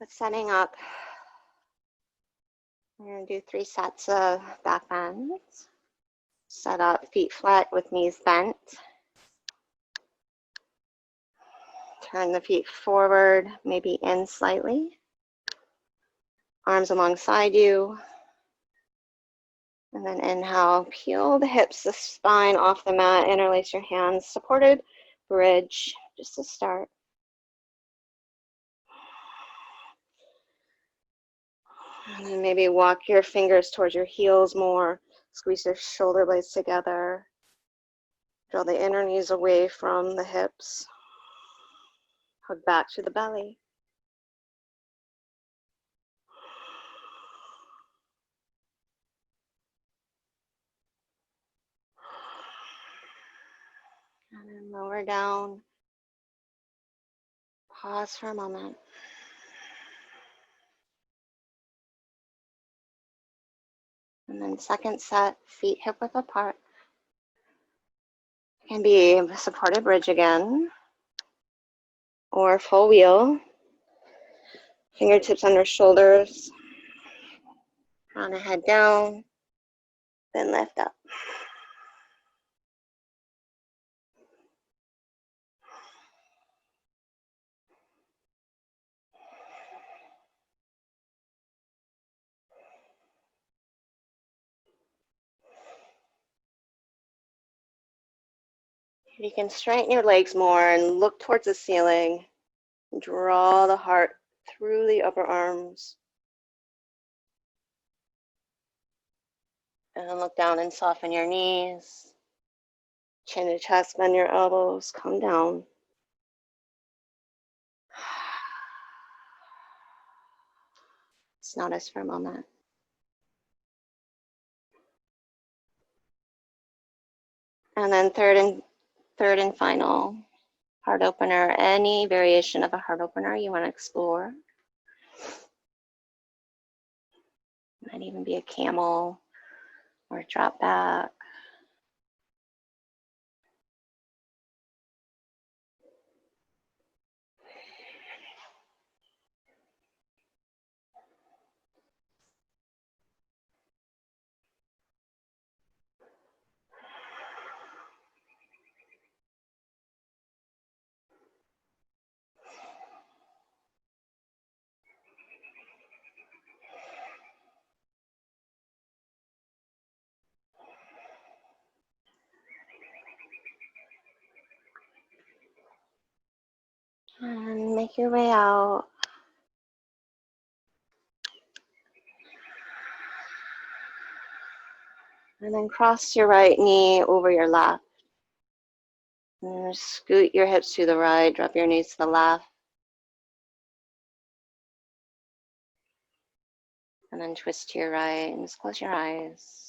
But setting up, we're going to do 3 sets of back bends. Set up, feet flat with knees bent. Turn the feet forward, maybe in slightly. Arms alongside you. And then inhale, peel the hips, the spine off the mat, interlace your hands, supported bridge, just to start. And then maybe walk your fingers towards your heels more, squeeze your shoulder blades together. Draw the inner knees away from the hips. Hug back to the belly. And then lower down. Pause for a moment. And then second set, feet hip width apart. Can be a supported bridge again. Or full wheel. Fingertips under shoulders. Crown the head down. Then lift up. You can straighten your legs more and look towards the ceiling. Draw the heart through the upper arms. And then look down and soften your knees. Chin to chest, bend your elbows, come down. Just notice for a moment. And then third and final heart opener, any variation of a heart opener you want to explore. Might even be a camel or a drop back. Make your way out. And then cross your right knee over your left. And scoot your hips to the right, drop your knees to the left. And then twist to your right and just close your eyes.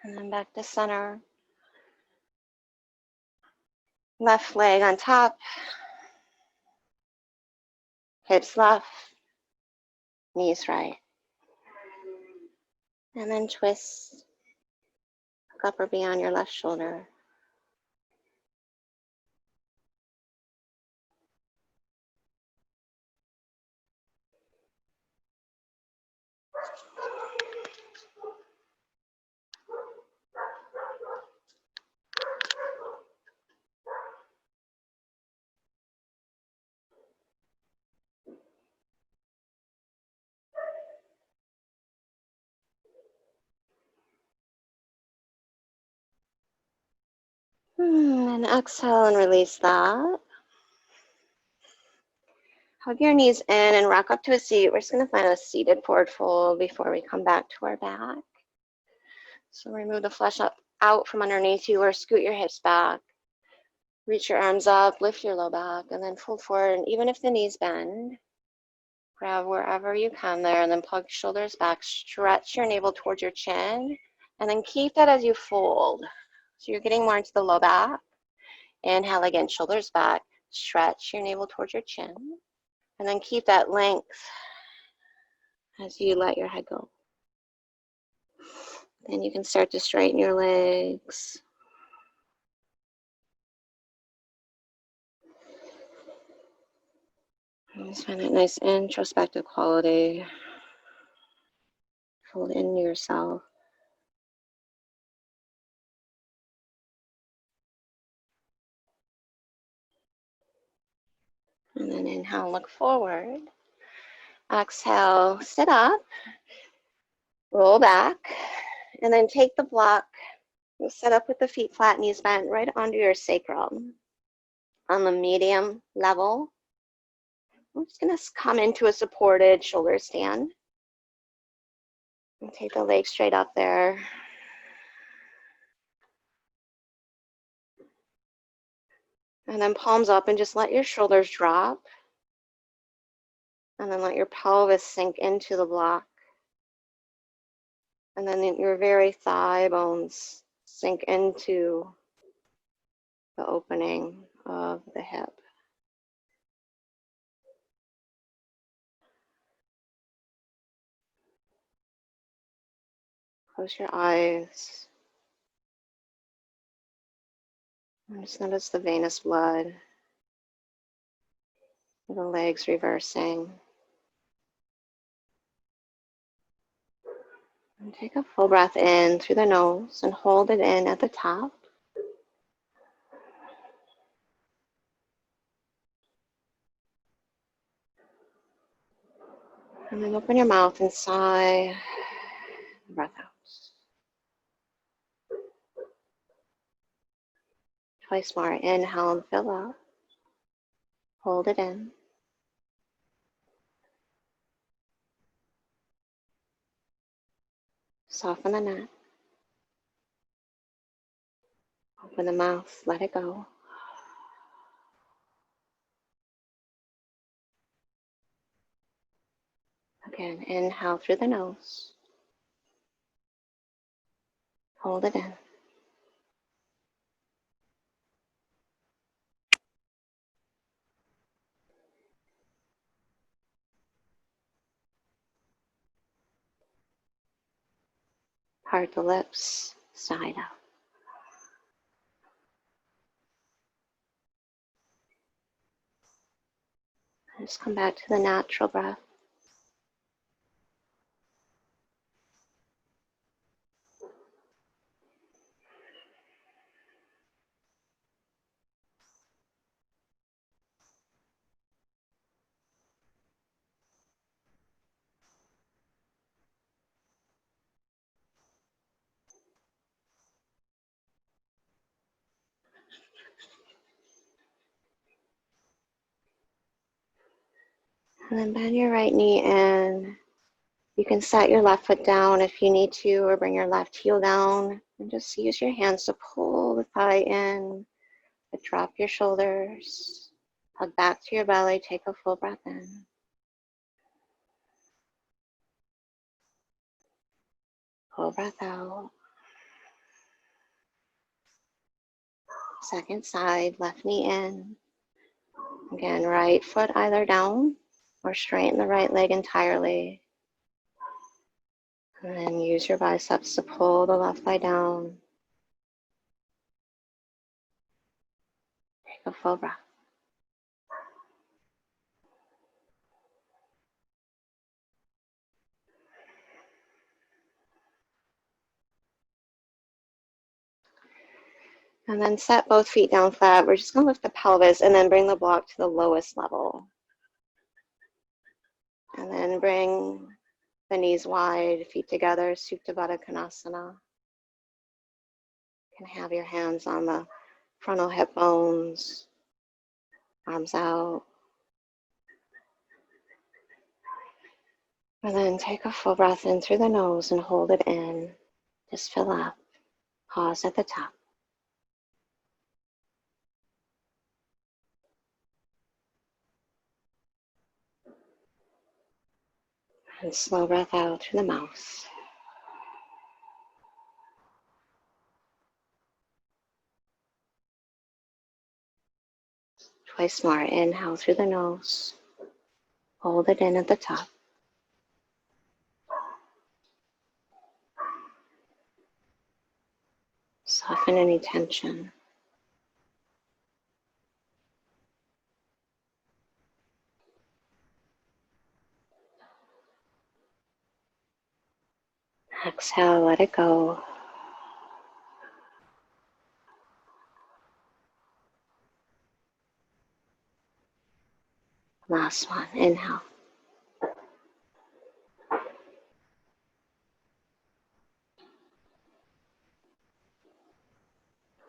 And then back to center. Left leg on top. Hips left. Knees right. And then twist. Look up or beyond your left shoulder. And exhale and release that. Hug your knees in and rock up to a seat. We're just going to find a seated forward fold before we come back to our back. So remove the flesh up out from underneath you or scoot your hips back. Reach your arms up, lift your low back, and then fold forward. And even if the knees bend, grab wherever you can there and then plug shoulders back. Stretch your navel towards your chin and then keep that as you fold. So you're getting more into the low back. Inhale again, shoulders back. Stretch your navel towards your chin and then keep that length as you let your head go. Then you can start to straighten your legs. And just find that nice introspective quality. Fold into yourself. And then inhale, look forward. Exhale, sit up. Roll back. And then take the block. You'll sit up with the feet flat, knees bent, right onto your sacrum. On the medium level, we're just going to come into a supported shoulder stand. And take the legs straight up there. And then palms up and just let your shoulders drop. And then let your pelvis sink into the block. And then your very thigh bones sink into the opening of the hip. Close your eyes. And just notice the venous blood. The legs reversing. And take a full breath in through the nose and hold it in at the top. And then open your mouth and sigh. Breath out. Twice more. Inhale and fill up. Hold it in. Soften the neck. Open the mouth. Let it go. Again, inhale through the nose. Hold it in. Part the lips, side out. Just come back to the natural breath. And then bend your right knee in. You can set your left foot down if you need to, or bring your left heel down. And just use your hands to pull the thigh in, but drop your shoulders. Hug back to your belly. Take a full breath in. Full breath out. Second side, left knee in. Again, right foot either down or straighten the right leg entirely. And then use your biceps to pull the left thigh down. Take a full breath. And then set both feet down flat. We're just going to lift the pelvis and then bring the block to the lowest level. And then bring the knees wide, feet together, Supta Baddha Konasana. You can have your hands on the frontal hip bones, arms out. And then take a full breath in through the nose and hold it in. Just fill up. Pause at the top. And slow breath out through the mouth. Twice more. Inhale through the nose. Hold it in at the top. Soften any tension. Exhale, let it go. Last one. Inhale.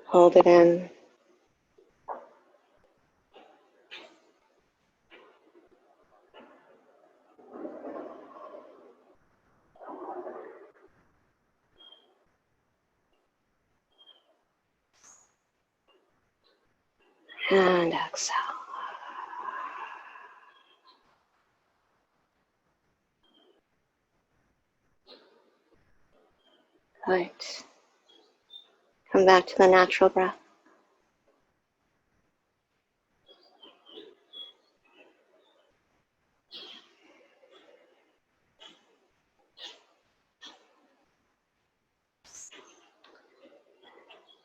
Hold it in. And exhale. Good. Come back to the natural breath.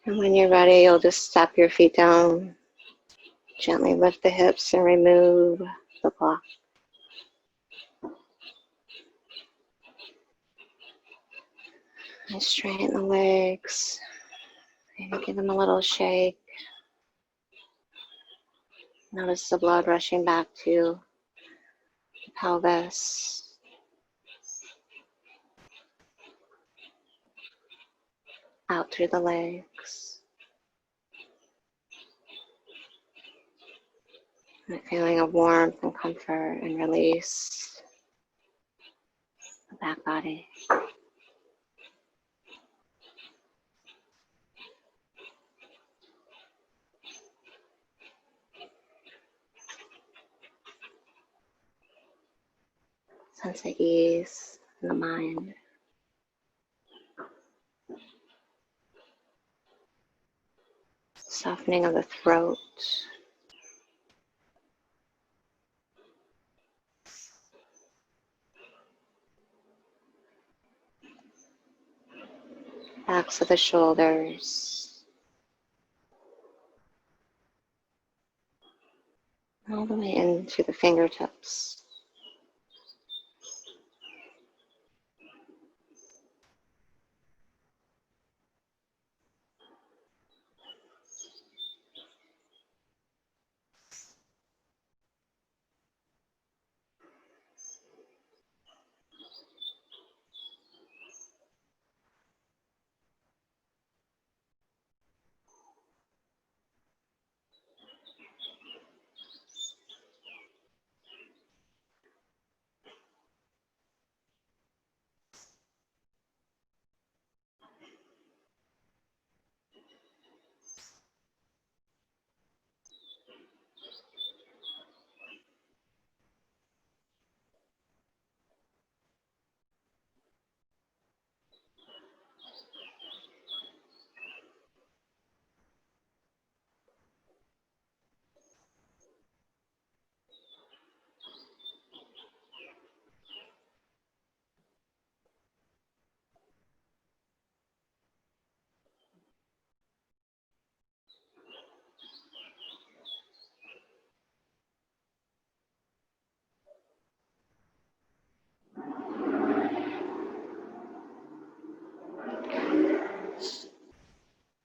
And when you're ready, you'll just step your feet down. Gently lift the hips and remove the block. And straighten the legs. Maybe give them a little shake. Notice the blood rushing back to the pelvis. Out through the legs. And a feeling of warmth and comfort and release. The back body. Sense of ease in the mind. Softening of the throat. Backs of the shoulders. all the way into the fingertips.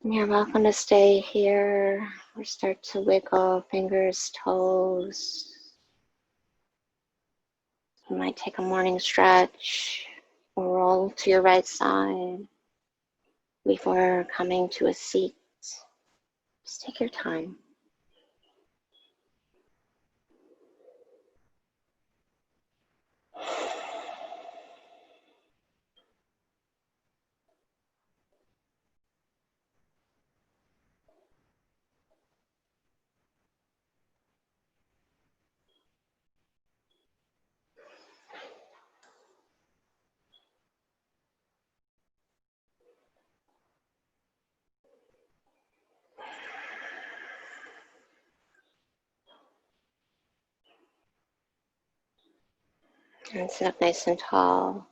You're welcome to stay here or start to wiggle fingers, toes. You might take a morning stretch or roll to your right side before coming to a seat. Just take your time. And sit up nice and tall.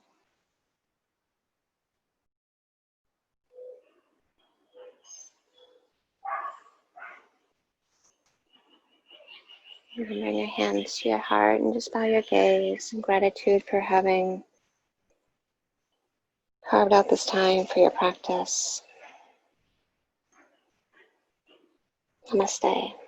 And bring your hands to your heart and just bow your gaze in gratitude for having carved out this time for your practice. Namaste.